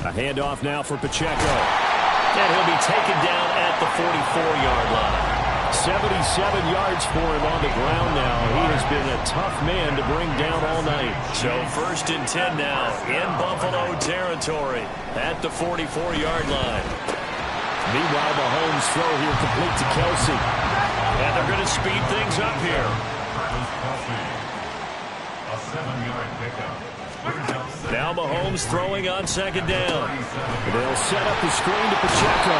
A handoff now for Pacheco. And he'll be taken down at the 44-yard line. 77 yards for him on the ground now. He has been a tough man to bring down all night. So 1st and 10 now in Buffalo territory at the 44-yard line. Meanwhile, Mahomes' throw here complete to Kelsey. And they're going to speed things up here. A 7-yard pickup. Now Mahomes throwing on 2nd down. They'll set up the screen to Pacheco.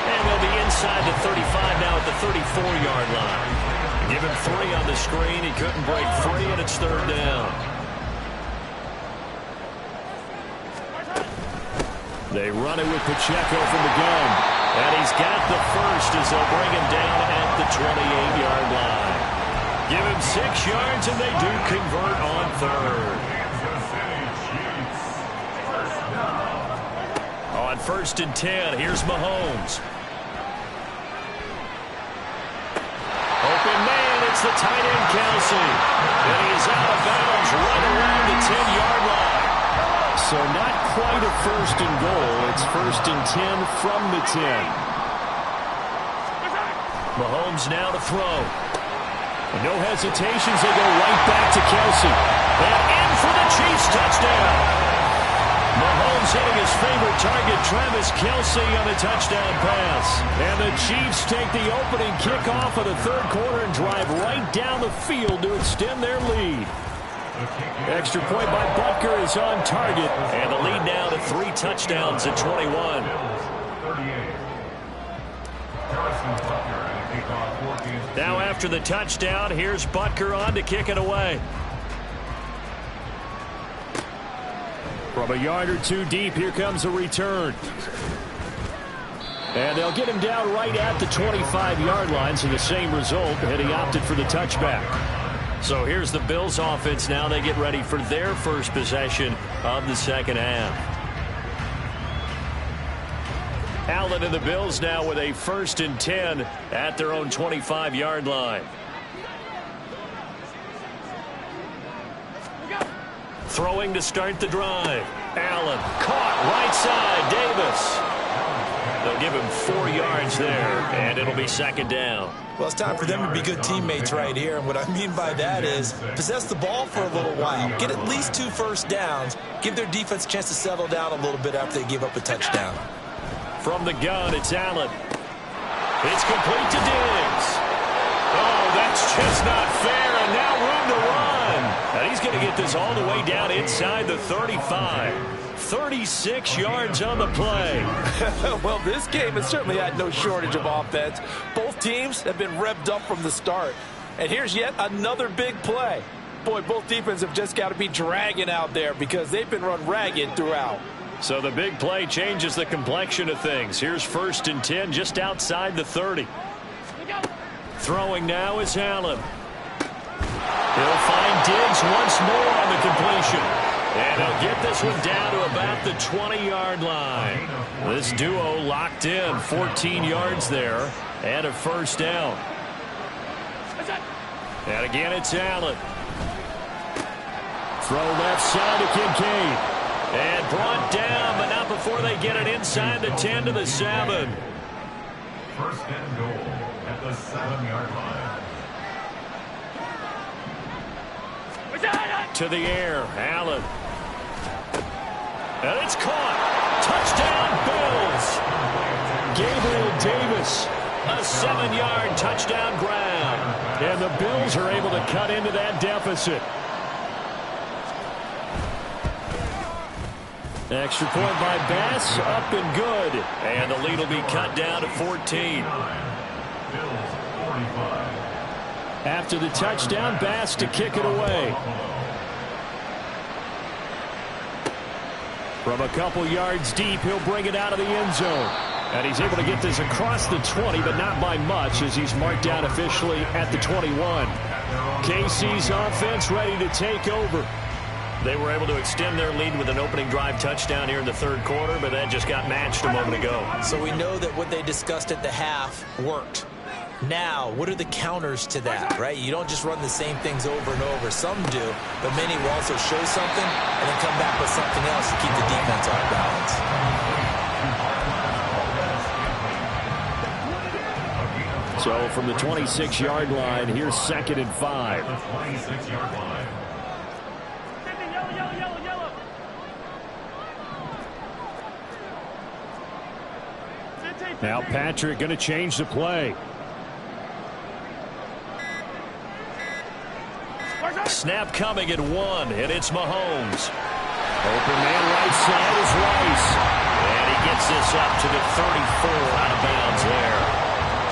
And they'll be inside the 35 now at the 34-yard line. Give him 3 on the screen. He couldn't break free, and it's 3rd down. They run it with Pacheco from the gun. And he's got the 1st as they'll bring him down at the 28-yard line. Give him 6 yards, and they do convert on 3rd. On 1st and 10, here's Mahomes. Open man, it's the tight end, Kelsey. And he's out of bounds right around the 10-yard line. So not quite a 1st and goal. It's 1st and 10 from the 10. Mahomes now to throw. And no hesitations, they go right back to Kelsey. And in for the Chiefs touchdown. Mahomes hitting his favorite target, Travis Kelsey, on a touchdown pass. And the Chiefs take the opening kickoff of the 3rd quarter and drive right down the field to extend their lead. Extra point by Butker is on target. And the lead now to 3 touchdowns at 21. Now after the touchdown, here's Butker on to kick it away. From a yard or 2 deep, here comes a return. And they'll get him down right at the 25-yard line, so the same result, and he opted for the touchback. So here's the Bills offense now. They get ready for their first possession of the 2nd half. Allen and the Bills now with a 1st and 10 at their own 25-yard line. Throwing to start the drive. Allen caught right side. Davis. They'll give him 4 yards there, and it'll be 2nd down. Well, it's time for them to be good teammates right here. And what I mean by that is possess the ball for a little while. Get at least 2 first downs. Give their defense a chance to settle down a little bit after they give up a touchdown. From the gun, it's Allen. It's complete to Diggs. Oh, that's just not fair, and now room to run. And he's going to get this all the way down inside the 35. 36 yards on the play. Well, this game has certainly had no shortage of offense. Both teams have been revved up from the start. And here's yet another big play. Boy, both defenses have just got to be dragging out there because they've been run ragged throughout. So the big play changes the complexion of things. Here's 1st and 10 just outside the 30. Throwing now is Allen. He'll find Diggs once more on the completion. And he'll get this one down to about the 20-yard line. This duo locked in, 14 yards there, and a 1st down. And again, it's Allen. Throw left side to Kincaid. And brought down, but not before they get it inside the 10 to the 7. 1st and goal at the 7-yard line. To the air, Allen. And it's caught. Touchdown, Bills. Gabriel Davis, a 7-yard touchdown grab. And the Bills are able to cut into that deficit. Extra point by Bass, up and good. And the lead will be cut down to 14. Bills 45. After the touchdown, Bass to kick it away. From a couple yards deep, he'll bring it out of the end zone. And he's able to get this across the 20, but not by much, as he's marked down officially at the 21. KC's offense ready to take over. They were able to extend their lead with an opening drive touchdown here in the 3rd quarter, but that just got matched a moment ago. So we know that what they discussed at the half worked. Now, what are the counters to that, right? You don't just run the same things over and over. Some do, but many will also show something and then come back with something else to keep the defense off balance. So from the 26-yard line, here's 2nd and 5. The 26-yard line. Now Patrick going to change the play. Snap coming at 1, and it's Mahomes. Open man right side is Rice. And he gets this up to the 34 out of bounds there.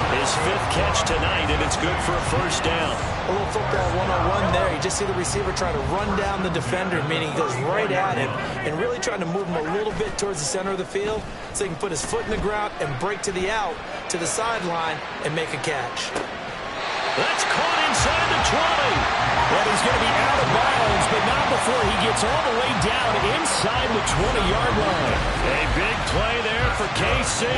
His 5th catch tonight, and it's good for a 1st down. A little football 101 there. You just see the receiver trying to run down the defender, meaning he goes right at him and really trying to move him a little bit towards the center of the field so he can put his foot in the ground and break to the out, to the sideline, and make a catch. That's caught inside the 20. And he's going to be out of bounds, but not before he gets all the way down inside the 20-yard line. A big play there for KC.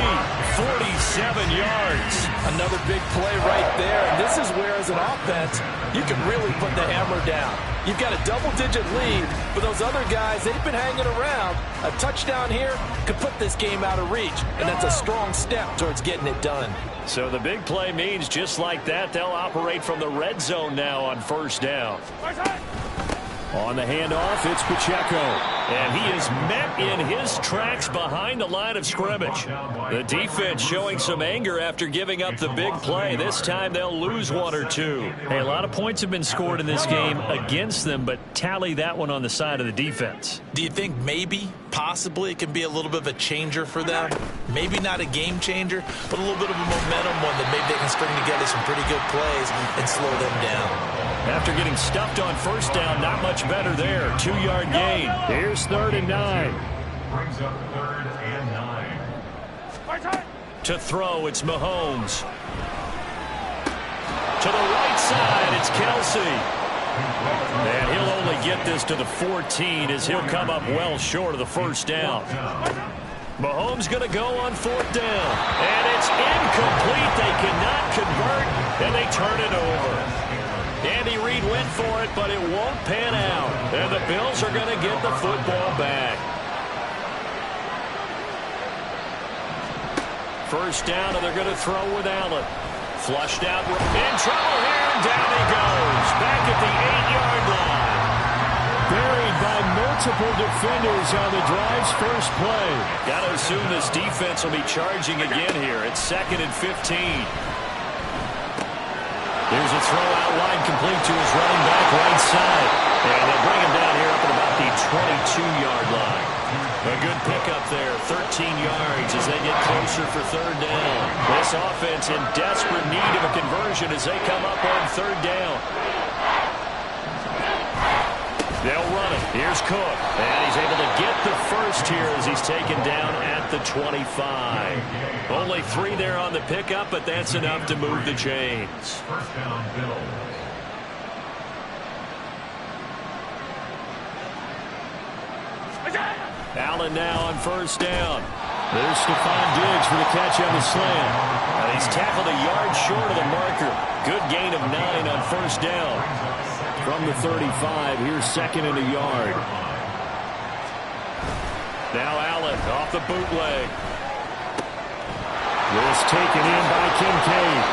47 yards. Another big play right there. And this is where, as an offense, you can really put the hammer down. You've got a double-digit lead, but those other guys, they've been hanging around. A touchdown here could put this game out of reach, and that's a strong step towards getting it done. So the big play means just like that, they'll operate from the red zone now on 1st down. On the handoff, it's Pacheco. And he is met in his tracks behind the line of scrimmage. The defense showing some anger after giving up the big play. This time they'll lose 1 or 2. Hey, a lot of points have been scored in this game against them, but tally that one on the side of the defense. Do you think maybe, possibly, it can be a little bit of a changer for them? Maybe not a game changer, but a little bit of a momentum one that maybe they can string together some pretty good plays and slow them down. After getting stuffed on 1st down, not much better there. 2-yard gain. Here's 3rd and 9. Brings up 3rd and 9. To throw, it's Mahomes. To the right side, it's Kelsey. And he'll only get this to the 14 as he'll come up well short of the 1st down. Mahomes going to go on 4th down. And it's incomplete. They cannot convert, and they turn it over. Andy Reid went for it, but it won't pan out. And the Bills are going to get the football back. 1st down, and they're going to throw with Allen. Flushed out. In trouble here, and down he goes. Back at the 8-yard line. Buried by multiple defenders on the drive's first play. Got to assume this defense will be charging again here. It's 2nd and 15. Here's a throw out wide, complete to his running back right side. And they'll bring him down here up at about the 22-yard line. A good pickup there, 13 yards as they get closer for 3rd down. This offense in desperate need of a conversion as they come up on 3rd down. They'll run it. Here's Cook. And he's able to get the first here as he's taken down at the 25. Only 3 there on the pickup, but that's enough to move the chains. First down, Bills. Allen now on first down. There's Stephon Diggs for the catch on the slant. And he's tackled a yard short of the marker. Good gain of 9 on first down. From the 35, here's second and a yard. Now Allen off the bootleg. This taken in by Kincaid.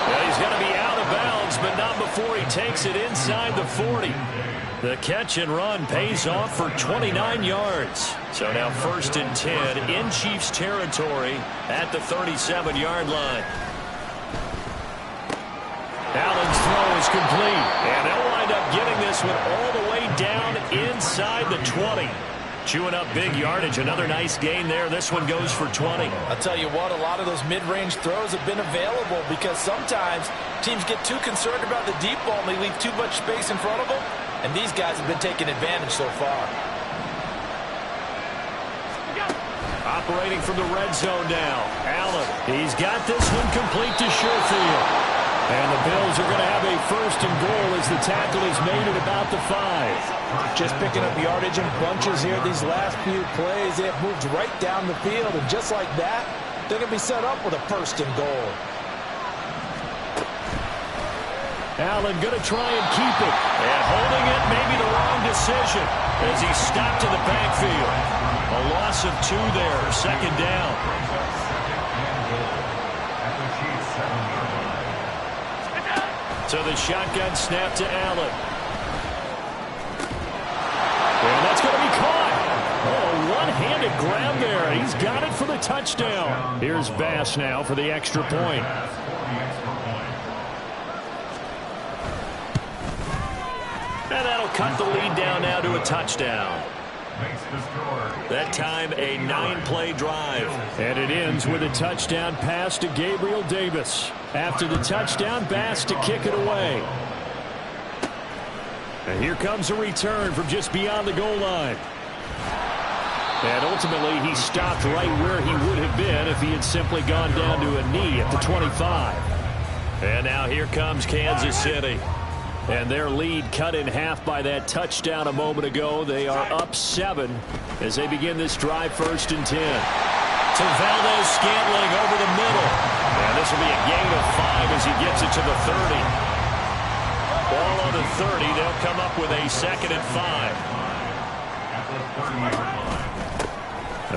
Well, he's going to be out of bounds, but not before he takes it inside the 40. The catch and run pays off for 29 yards. So now first and 10 in Chiefs territory at the 37-yard line. Allen's throw is complete, and they'll wind up getting this one all the way down inside the 20. Chewing up big yardage. Another nice gain there. This one goes for 20. I'll tell you what, a lot of those mid-range throws have been available because sometimes teams get too concerned about the deep ball and they leave too much space in front of them. And these guys have been taking advantage so far. Operating from the red zone now. Allen, he's got this one complete to Sherfield. And the Bills are going to have a first and goal as the tackle is made at about the 5. Just picking up yardage in bunches here these last few plays. They have moved right down the field, and just like that, they're going to be set up with a first and goal. Allen going to try and keep it. And holding it may be the wrong decision as he stopped in the backfield. A loss of 2 there. Second down. So the shotgun snap to Allen. And that's going to be caught. Oh, one-handed grab there. He's got it for the touchdown. Here's Bass now for the extra point. And that'll cut the lead down now to a touchdown. That time a 9-play drive. And it ends with a touchdown pass to Gabriel Davis. After the touchdown, Bass to kick it away. And here comes a return from just beyond the goal line. And ultimately, he stopped right where he would have been if he had simply gone down to a knee at the 25. And now here comes Kansas City. And their lead cut in half by that touchdown a moment ago. They are up 7 as they begin this drive first and 10. To Valdez-Scantling over the middle. And this will be a gain of 5 as he gets it to the 30. Ball on the 30. They'll come up with a second and 5.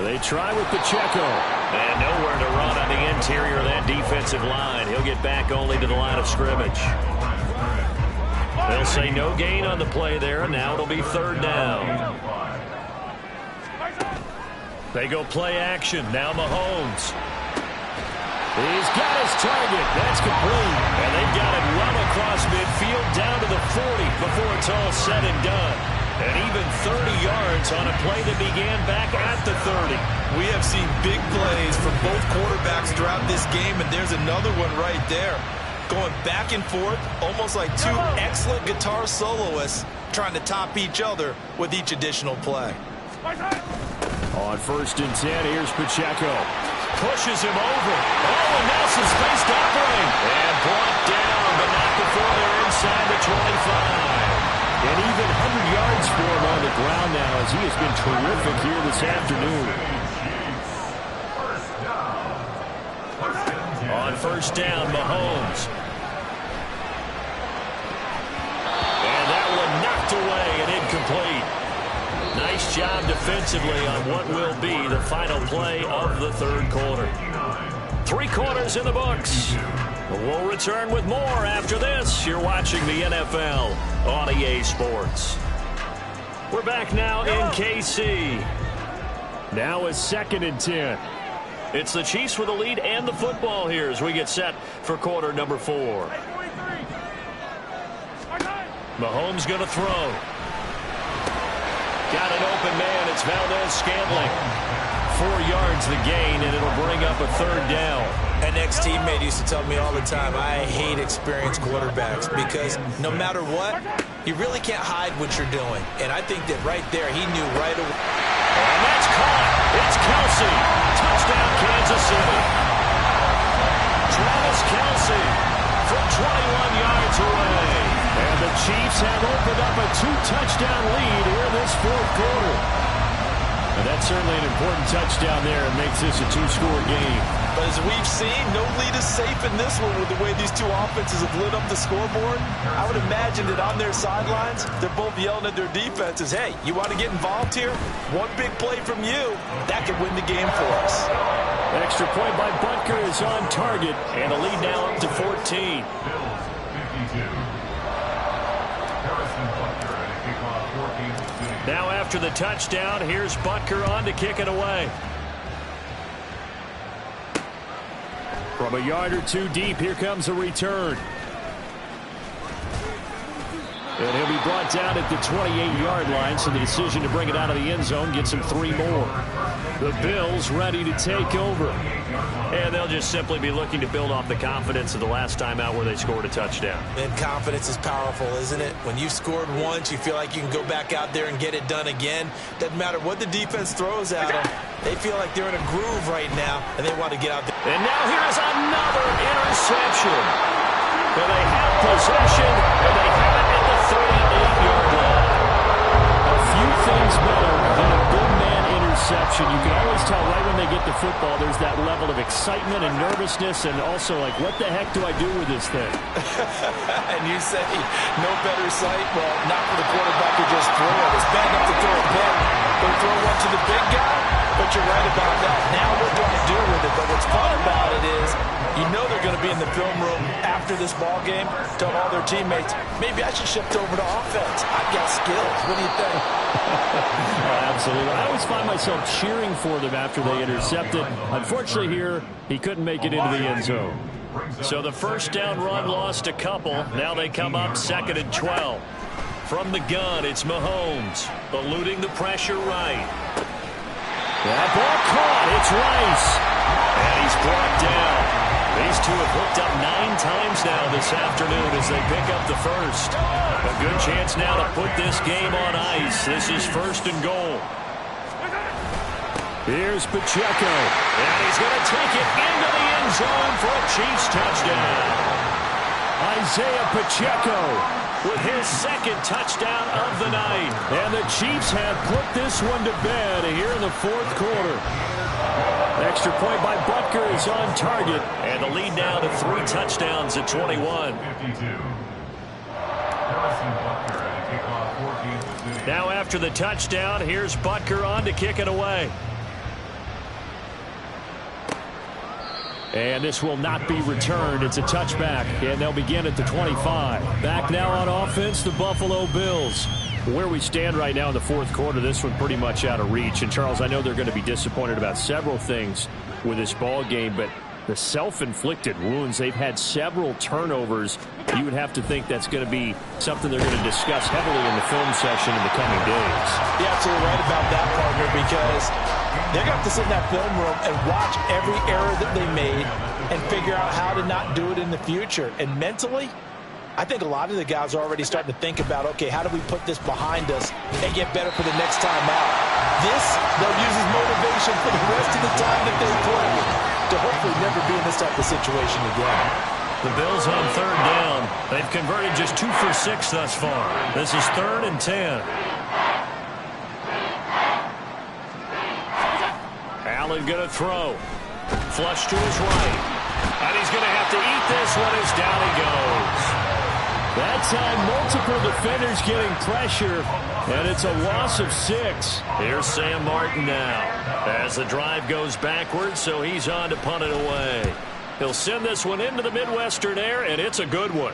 They try with Pacheco. And nowhere to run on the interior of that defensive line. He'll get back only to the line of scrimmage. They'll say no gain on the play there, and now it'll be third down. They go play action. Now Mahomes. He's got his target. That's complete. And they've got it well across midfield down to the 40 before it's all said and done. And even 30 yards on a play that began back at the 30. We have seen big plays from both quarterbacks throughout this game, and there's another one right there. Going back and forth, almost like 2 excellent guitar soloists trying to top each other with each additional play. On first and 10, here's Pacheco. Pushes him over. Oh, and Nelson's faced Operating. And brought down, but not before they're inside the 25. And even 100 yards for him on the ground now as he has been terrific here this afternoon. On first down, Mahomes. And that one knocked away and incomplete. Nice job defensively on what will be the final play of the third quarter. 3 quarters in the books. We'll return with more after this. You're watching the NFL on EA Sports. We're back now in KC. Now it's second and 10. It's the Chiefs with the lead and the football here as we get set for quarter number 4. Mahomes going to throw. Got an open man. It's Valdez-Scantling. 4 yards the gain, and it'll bring up a third down. An ex-teammate used to tell me all the time, I hate experienced quarterbacks because no matter what, you really can't hide what you're doing. And I think that right there, he knew right away. And that's caught. It's Kelsey. Touchdown, Kansas City. Travis Kelsey from 21 yards away. And the Chiefs have opened up a 2-touchdown lead here this fourth quarter. And that's certainly an important touchdown there. It makes this a 2-score game. But as we've seen, no lead is safe in this one with the way these two offenses have lit up the scoreboard. I would imagine that on their sidelines, they're both yelling at their defenses, hey, you want to get involved here? One big play from you, that could win the game for us. Extra point by Butker is on target, and the lead now up to 14. Bills 52. Harrison Butker at a kickoff 14-2. Now after the touchdown, here's Butker on to kick it away. From a yard or two deep, here comes a return. And he'll be brought down at the 28-yard line, so the decision to bring it out of the end zone gets him 3 more. The Bills ready to take over. And they'll just simply be looking to build off the confidence of the last time out where they scored a touchdown. And confidence is powerful, isn't it? When you've scored once, you feel like you can go back out there and get it done again. Doesn't matter what the defense throws at them. They feel like they're in a groove right now, and they want to get out there. And now here's another interception. And they have possession, and they have it at the 38-yard line. A few things better than a big man interception. You can always tell right when they get the football, there's that level of excitement and nervousness, and also like, what the heck do I do with this thing? And you say, no better sight? Well, not for the quarterback who just threw it. It's bad enough to throw a pick. They throw one to the big guy, but you're right about that. Now what do I do with it? But what's fun about it is, you know they're going to be in the film room after this ball game, tell all their teammates, maybe I should shift over to offense. I've got skills. What do you think? Absolutely. I always find myself cheering for them after they intercepted. Unfortunately here, he couldn't make it into the end zone. So the first down run lost a couple. Now they come up 2nd and 12. From the gun, it's Mahomes, eluding the pressure right. That ball caught. It's Rice. And he's brought down. These two have hooked up 9 times now this afternoon as they pick up the first. A good chance now to put this game on ice. This is 1st and goal. Here's Pacheco. And he's going to take it into the end zone for a Chiefs touchdown. Isaiah Pacheco with his 2nd touchdown of the night. And the Chiefs have put this one to bed here in the 4th quarter. Extra point by Butker is on target. And the lead now to 3 touchdowns at 21. 52. Harrison Butker at a kickoff 14-2. Now after the touchdown, here's Butker on to kick it away. And this will not be returned. It's a touchback, and they'll begin at the 25. Back now on offense, the Buffalo Bills. Where we stand right now in the 4th quarter, this one pretty much out of reach. And, Charles, I know they're going to be disappointed about several things with this ball game, but the self-inflicted wounds, they've had several turnovers. You would have to think that's going to be something they're going to discuss heavily in the film session in the coming days. You're absolutely right about that, partner, because they're going to have to sit in that film room and watch every error that they made and figure out how to not do it in the future. And mentally, I think a lot of the guys are already starting to think about, okay, how do we put this behind us and get better for the next time out? This, they'll use as motivation for the rest of the time that they play to hopefully never be in this type of situation again. The Bills on 3rd down. They've converted just 2 for 6 thus far. This is 3rd and 10. Allen going to throw. Flush to his right. And he's going to have to eat this one as down he goes. That time, multiple defenders getting pressure, and it's a loss of 6. Here's Sam Martin now as the drive goes backwards, so he's on to punt it away. He'll send this one into the Midwestern air, and it's a good one.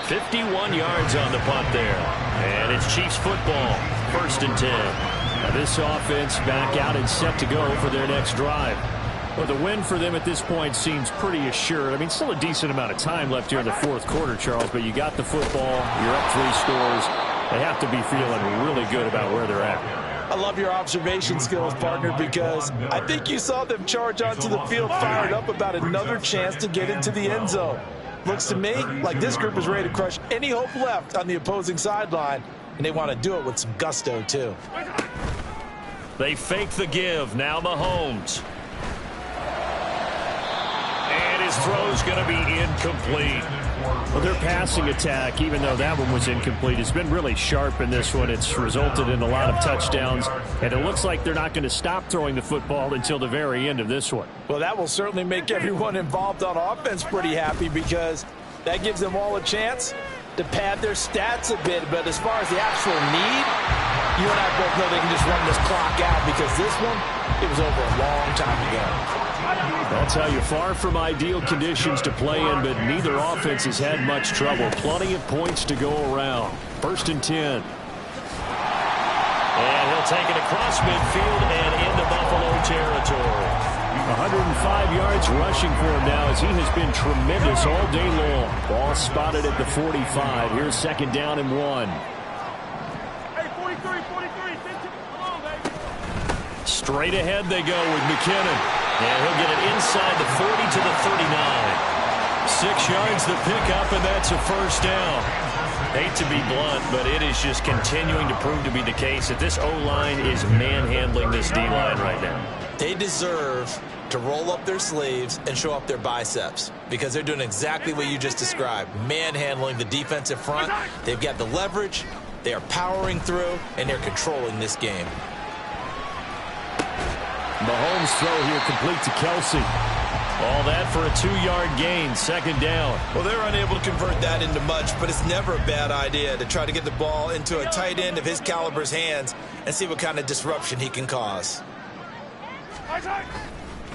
51 yards on the punt there. And it's Chiefs football, 1st and 10. Now this offense back out and set to go for their next drive. Well, the win for them at this point seems pretty assured. I mean, still a decent amount of time left here in the 4th quarter, Charles, but you got the football, you're up 3 scores. They have to be feeling really good about where they're at. I love your observation skills, partner, because I think you saw them charge onto the field fired up about another chance to get into the end zone. Looks to me like this group is ready to crush any hope left on the opposing sideline, and they want to do it with some gusto, too. They fake the give. Now Mahomes. And his throw's going to be incomplete. Well, their passing attack, even though that one was incomplete, has been really sharp in this one. It's resulted in a lot of touchdowns, and it looks like they're not going to stop throwing the football until the very end of this one. Well, that will certainly make everyone involved on offense pretty happy, because that gives them all a chance to pad their stats a bit. But as far as the actual need, you and I both know they can just run this clock out, because this one, it was over a long time ago. I'll tell you, far from ideal conditions to play in, but neither offense has had much trouble. Plenty of points to go around. 1st and 10. And he'll take it across midfield and into Buffalo territory. 105 yards rushing for him now, as he has been tremendous all day long. Ball spotted at the 45. Here's 2nd down and 1. Hey, 43. Come on, baby. Straight ahead they go with McKinnon. And he'll get it inside the 40 to the 39. 6 yards the pickup, and that's a 1st down. Hate to be blunt, but it is just continuing to prove to be the case that this O-line is manhandling this D-line right now. They deserve to roll up their sleeves and show up their biceps, because they're doing exactly what you just described, manhandling the defensive front. They've got the leverage, they are powering through, and they're controlling this game. Mahomes' throw here complete to Kelsey. All that for a 2-yard gain, 2nd down. Well, they're unable to convert that into much, but it's never a bad idea to try to get the ball into a tight end of his caliber's hands and see what kind of disruption he can cause.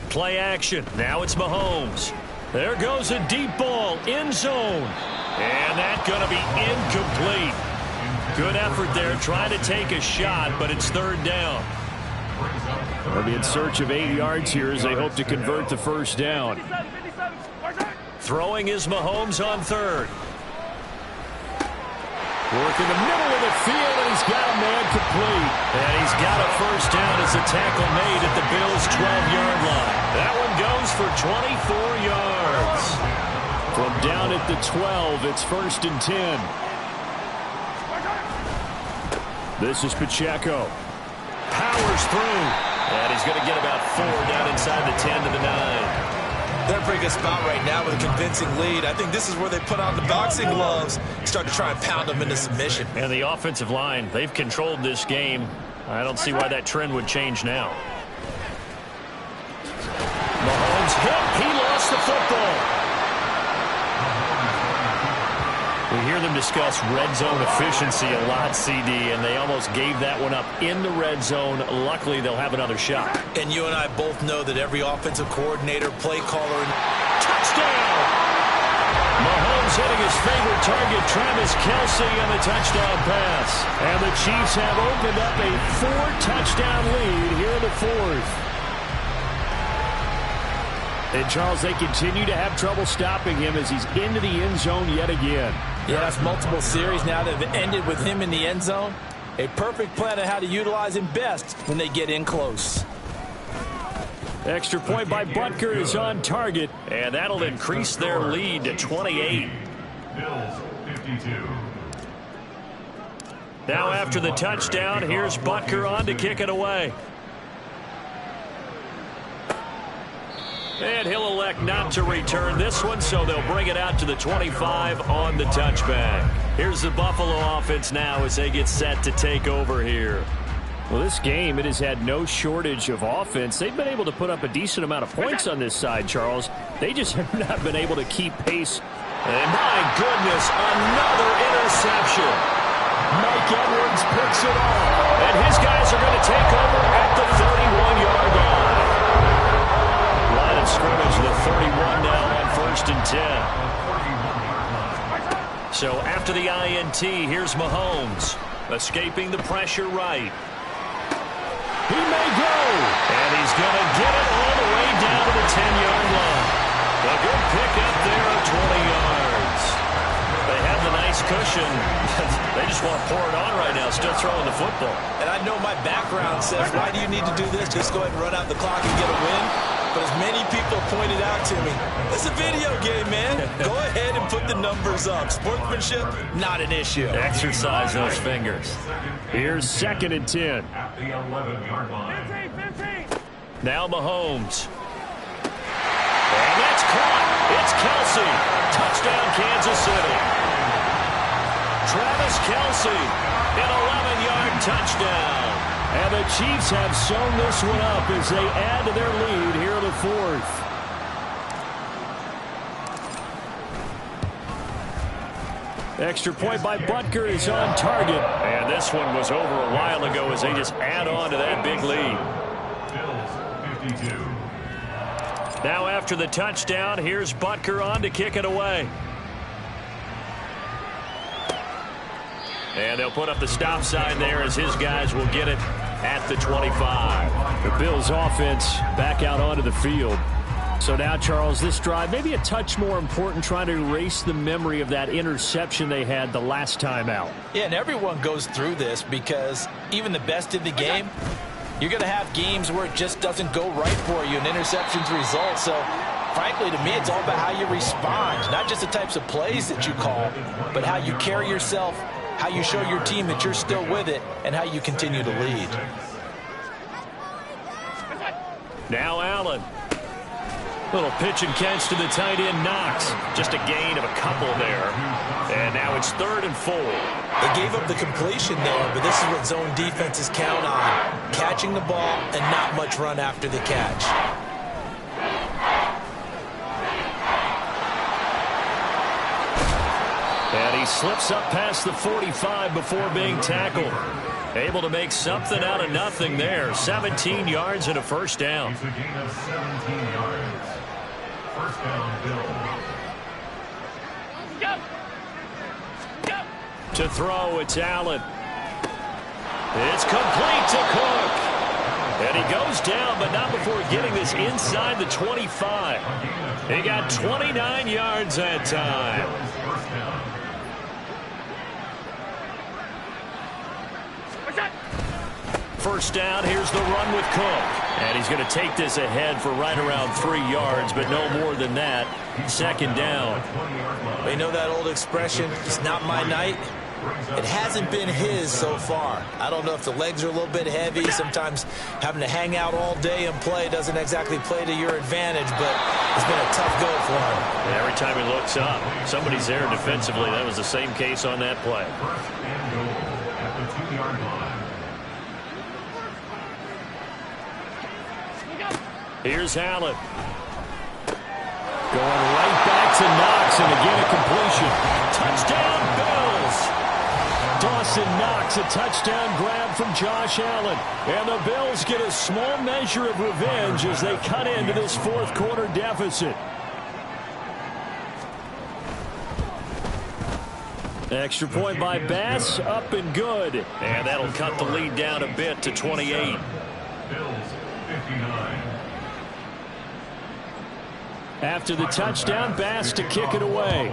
Play action. Now it's Mahomes. There goes a deep ball, end zone. And that's going to be incomplete. Good effort there, trying to take a shot, but it's 3rd down. They'll be in search of 8 yards here as they hope to convert the 1st down. Throwing is Mahomes on 3rd. Work in the middle of the field, and he's got a man complete. And he's got a 1st down as a tackle made at the Bills' 12-yard line. That one goes for 24 yards. From down at the 12, it's 1st and 10. This is Pacheco. Powers through. And he's going to get about 4 down inside the 10 to the 9. They're in a pretty good spot right now with a convincing lead. I think this is where they put on the boxing gloves and start to try and pound them into submission. And the offensive line, they've controlled this game. I don't see why that trend would change now. Mahomes hit. He lost the football. We hear them discuss red zone efficiency a lot, CD, and they almost gave that one up in the red zone. Luckily, they'll have another shot. And you and I both know that every offensive coordinator, play caller, touchdown! Mahomes hitting his favorite target, Travis Kelce, on the touchdown pass. And the Chiefs have opened up a 4-touchdown lead here in the 4th. And, Charles, they continue to have trouble stopping him as he's into the end zone yet again. Yeah, that's multiple series now that have ended with him in the end zone. A perfect plan on how to utilize him best when they get in close. Extra point by Butker is on target, and that'll increase their lead to 28. Bills 52. Now after the touchdown, here's Butker on to kick it away. And he'll elect not to return this one, so they'll bring it out to the 25 on the touchback. Here's the Buffalo offense now as they get set to take over here. Well, this game, it has had no shortage of offense. They've been able to put up a decent amount of points on this side, Charles. They just have not been able to keep pace. And my goodness, another interception. Mike Edwards picks it off. And his guys are going to take over at the 31-yard line. Line of scrimmage, the 31 now on 1st and 10. So after the INT, here's Mahomes. Escaping the pressure right. He may go. And he's going to get it all the way down to the 10-yard line. A good pickup there of 20 yards. They have the nice nice cushion. They just want to pour it on right now, still throwing the football. And I know my background says, why do you need to do this? Just go ahead and run out the clock and get a win. But as many people pointed out to me, it's a video game, man. Go ahead and put the numbers up. Sportsmanship, not an issue. Exercise those fingers. Here's 2nd and 10. At the 11-yard line. 15. Now Mahomes. And that's caught. It's Kelsey. Touchdown, Kansas City. Travis Kelsey, an 11-yard touchdown. And the Chiefs have sewn this one up as they add to their lead here in the 4th. Extra point by Butker is on target. And this one was over a while ago as they just add on to that big lead. Bills 52. Now after the touchdown, here's Butker on to kick it away. And they'll put up the stop sign there as his guys will get it at the 25. The Bills offense back out onto the field. So now, Charles, this drive maybe a touch more important, trying to erase the memory of that interception they had the last time out. Yeah, and everyone goes through this because even the best in the game, you're going to have games where it just doesn't go right for you and interceptions result. So, frankly, to me, it's all about how you respond, not just the types of plays that you call, but how you carry yourself, how you show your team that you're still with it, and how you continue to lead. Now Allen. Little pitch and catch to the tight end, Knox. Just a gain of a couple there. And now it's 3rd and 4. They gave up the completion there, but this is what zone defenses count on. Catching the ball and not much run after the catch. And he slips up past the 45 before being tackled. Able to make something out of nothing there. 17 yards and a first down. It's a gain of 17 yards. First down, Bills. To throw, it's Allen. It's complete to Cook. And he goes down, but not before getting this inside the 25. He got 29 yards that time. First down. First down, here's the run with Cook. And he's going to take this ahead for right around 3 yards, but no more than that. 2nd down. You know that old expression, it's not my night? It hasn't been his so far. I don't know if the legs are a little bit heavy. Sometimes having to hang out all day and play doesn't exactly play to your advantage, but it's been a tough go for him. And every time he looks up, somebody's there defensively. That was the same case on that play. First and goal at the 2-yard line. Here's Allen. Going right back to Knox, and again a completion. Touchdown, Bills! Dawson Knox, a touchdown grab from Josh Allen. And the Bills get a small measure of revenge as they cut into this 4th quarter deficit. Extra point by Bass, up and good. And that'll cut the lead down a bit to 28. Bills 59. After the touchdown, Bass to kick it away.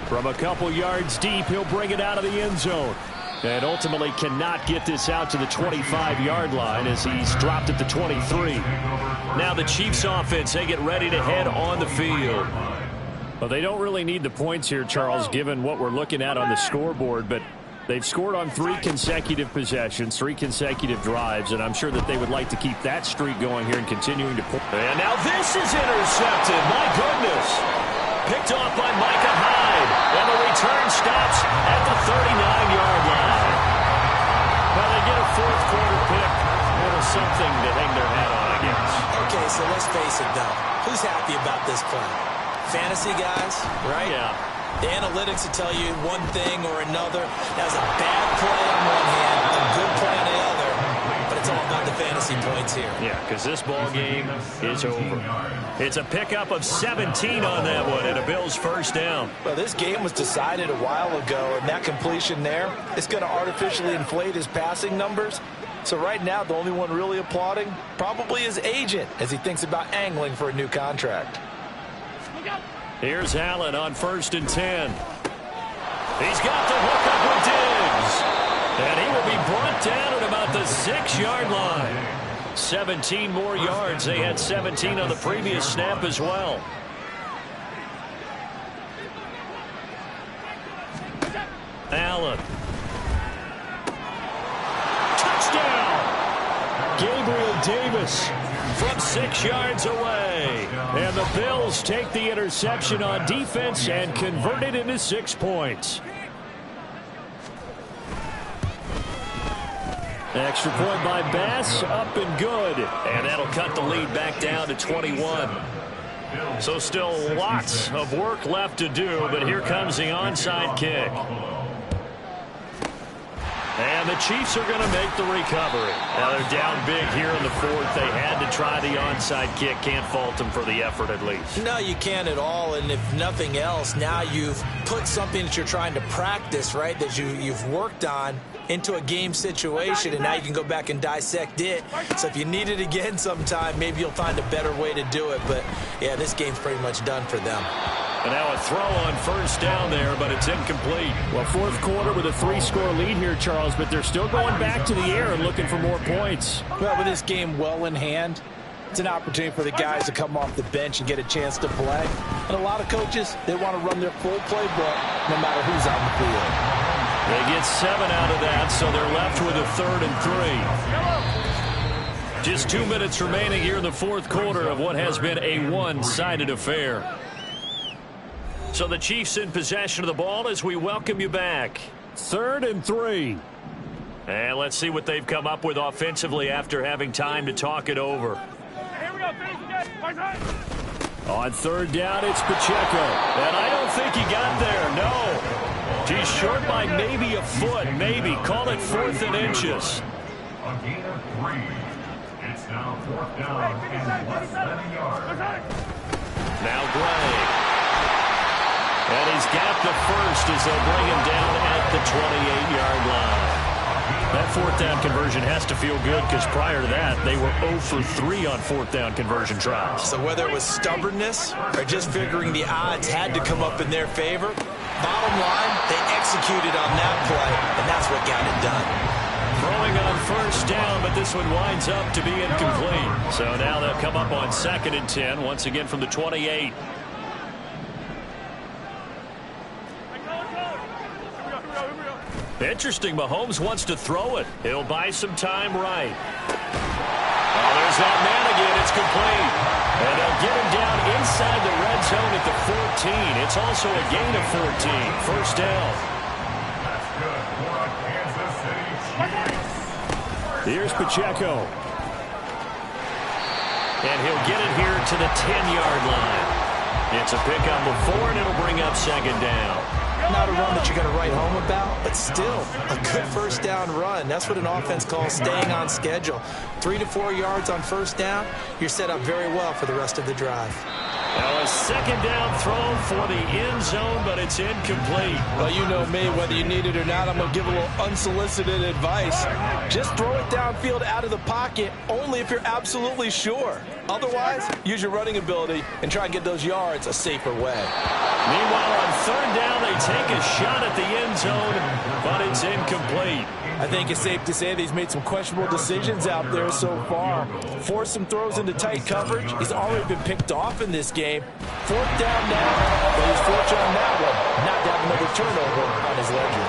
From a couple yards deep, he'll bring it out of the end zone. And ultimately cannot get this out to the 25-yard line as he's dropped at the 23. Now the Chiefs offense, they get ready to head on the field. Well, they don't really need the points here, Charles, given what we're looking at on the scoreboard, but they've scored on 3 consecutive possessions, 3 consecutive drives, and I'm sure that they would like to keep that streak going here and continuing to pull. And now this is intercepted. My goodness. Picked off by Micah Hyde. And the return stops at the 39-yard line. Well, they get a 4th quarter pick. A little something to hang their hat on, I guess. Okay, so let's face it, though. Who's happy about this play? Fantasy guys, right? Yeah. The analytics will tell you one thing or another. That was a bad play on one hand, a good play on the other, but it's all about the fantasy points here. Yeah, because this ball game is over. It's a pickup of 17 on that one and a Bills first down. Well, this game was decided a while ago, and that completion there is going to artificially inflate his passing numbers. So right now, the only one really applauding probably his agent as he thinks about angling for a new contract. Here's Allen on 1st and 10. He's got the hook up with Diggs. And he will be brought down at about the 6-yard line. 17 more yards. They had 17 on the previous snap as well. Allen. Touchdown! Gabriel Davis from 6 yards away. And the Bills take the interception on defense and convert it into 6 points. Extra point by Bass, up and good. And that'll cut the lead back down to 21. So still lots of work left to do, but here comes the onside kick. And the Chiefs are going to make the recovery. Now they're down big here in the 4th. They had to try the onside kick. Can't fault them for the effort at least. No, you can't at all. And if nothing else, now you've put something that you're trying to practice, right, that you've worked on into a game situation, and now you can go back and dissect it. So if you need it again sometime, maybe you'll find a better way to do it. But, yeah, this game's pretty much done for them. And now a throw on 1st down there, but it's incomplete. Well, 4th quarter with a 3-score lead here, Charles, but they're still going back to the air and looking for more points. Well, with this game well in hand, it's an opportunity for the guys to come off the bench and get a chance to play. And a lot of coaches, they want to run their full playbook no matter who's on the field. They get 7 out of that, so they're left with a 3rd and 3. Just 2 minutes remaining here in the 4th quarter of what has been a one-sided affair. So the Chiefs in possession of the ball as we welcome you back. 3rd and 3. And let's see what they've come up with offensively after having time to talk it over. Here we go. On 3rd down, it's Pacheco. And I don't think he got there, no. He's short by maybe a foot, maybe. Call it 4th and inches. A gain of 3. It's now 4th down and less than a yard. Now Gray. And he's got the first as they'll bring him down at the 28-yard line. That 4th down conversion has to feel good because prior to that, they were 0 for 3 on 4th down conversion tries. So whether it was stubbornness or just figuring the odds had to come up in their favor, bottom line, they executed on that play, and that's what got it done. Throwing on 1st down, but this one winds up to be incomplete. So now they'll come up on 2nd and 10, once again from the 28. Interesting, Mahomes wants to throw it. He'll buy some time right. Oh, there's that man again. It's complete. And they'll get him down inside the red zone at the 14. It's also a gain of 14. 1st down. That's good for a Kansas City Chiefs. Here's Pacheco. And he'll get it here to the 10-yard line. It's a pick on the 4, and it'll bring up 2nd down. Not a run that you're going to write home about, but still a good 1st down run. That's what an offense calls staying on schedule. 3 to 4 yards on 1st down, you're set up very well for the rest of the drive. Now a 2nd down throw for the end zone, but it's incomplete. Well, you know me, whether you need it or not, I'm going to give a little unsolicited advice. Just throw it downfield out of the pocket, only if you're absolutely sure. Otherwise, use your running ability and try and get those yards a safer way. Meanwhile, on 3rd down, they take a shot at the end zone, but it's incomplete. I think it's safe to say that he's made some questionable decisions out there so far. Forced some throws into tight coverage. He's already been picked off in this game. 4th down now, but he's fortunate on that one. Not to have another turnover on his ledger.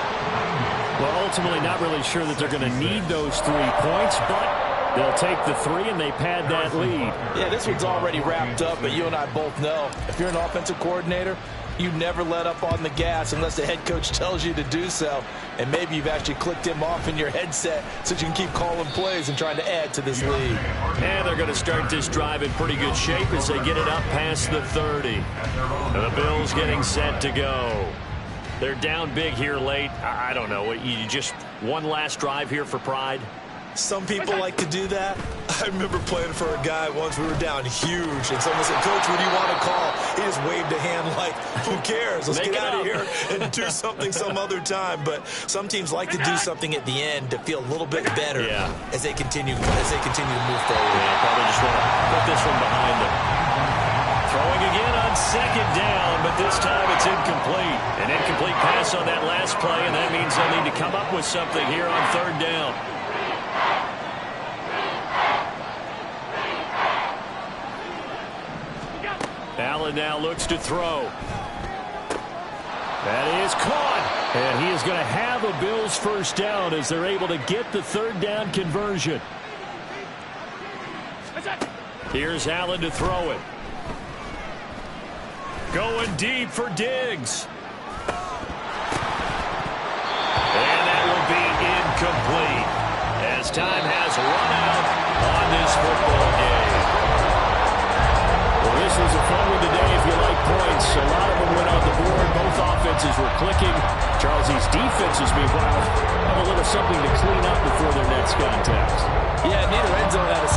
Well, ultimately not really sure that they're going to need those 3 points, but they'll take the 3 and they pad that lead. Yeah, this one's already wrapped up, but you and I both know if you're an offensive coordinator, you never let up on the gas unless the head coach tells you to do so. And maybe you've actually clicked him off in your headset so you can keep calling plays and trying to add to this lead. And they're going to start this drive in pretty good shape as they get it up past the 30. And the Bills getting set to go. They're down big here late. I don't know. You just one last drive here for pride? Some people like to do that. I remember playing for a guy once. We were down huge, and someone said, "Coach, what do you want to call?" He just waved a hand like, "Who cares? Let's get out of here and do something some other time." But some teams like to do something at the end to feel a little bit better as they continue to move forward. Yeah, probably just want to put this one behind them. Throwing again on second down, but this time it's incomplete. An incomplete pass on that last play, and that means they'll need to come up with something here on third down. Allen now looks to throw. That is caught. And he is going to have a Bills first down as they're able to get the third down conversion. Here's Allen to throw it. Going deep for Diggs. And that will be incomplete as time has run out on this football game. Well, this was a fun one today if you like points. A lot of them went on the board. Both offenses were clicking. Charles, these defenses, meanwhile, have a little something to clean up before their next contest. Yeah, neither end zone had a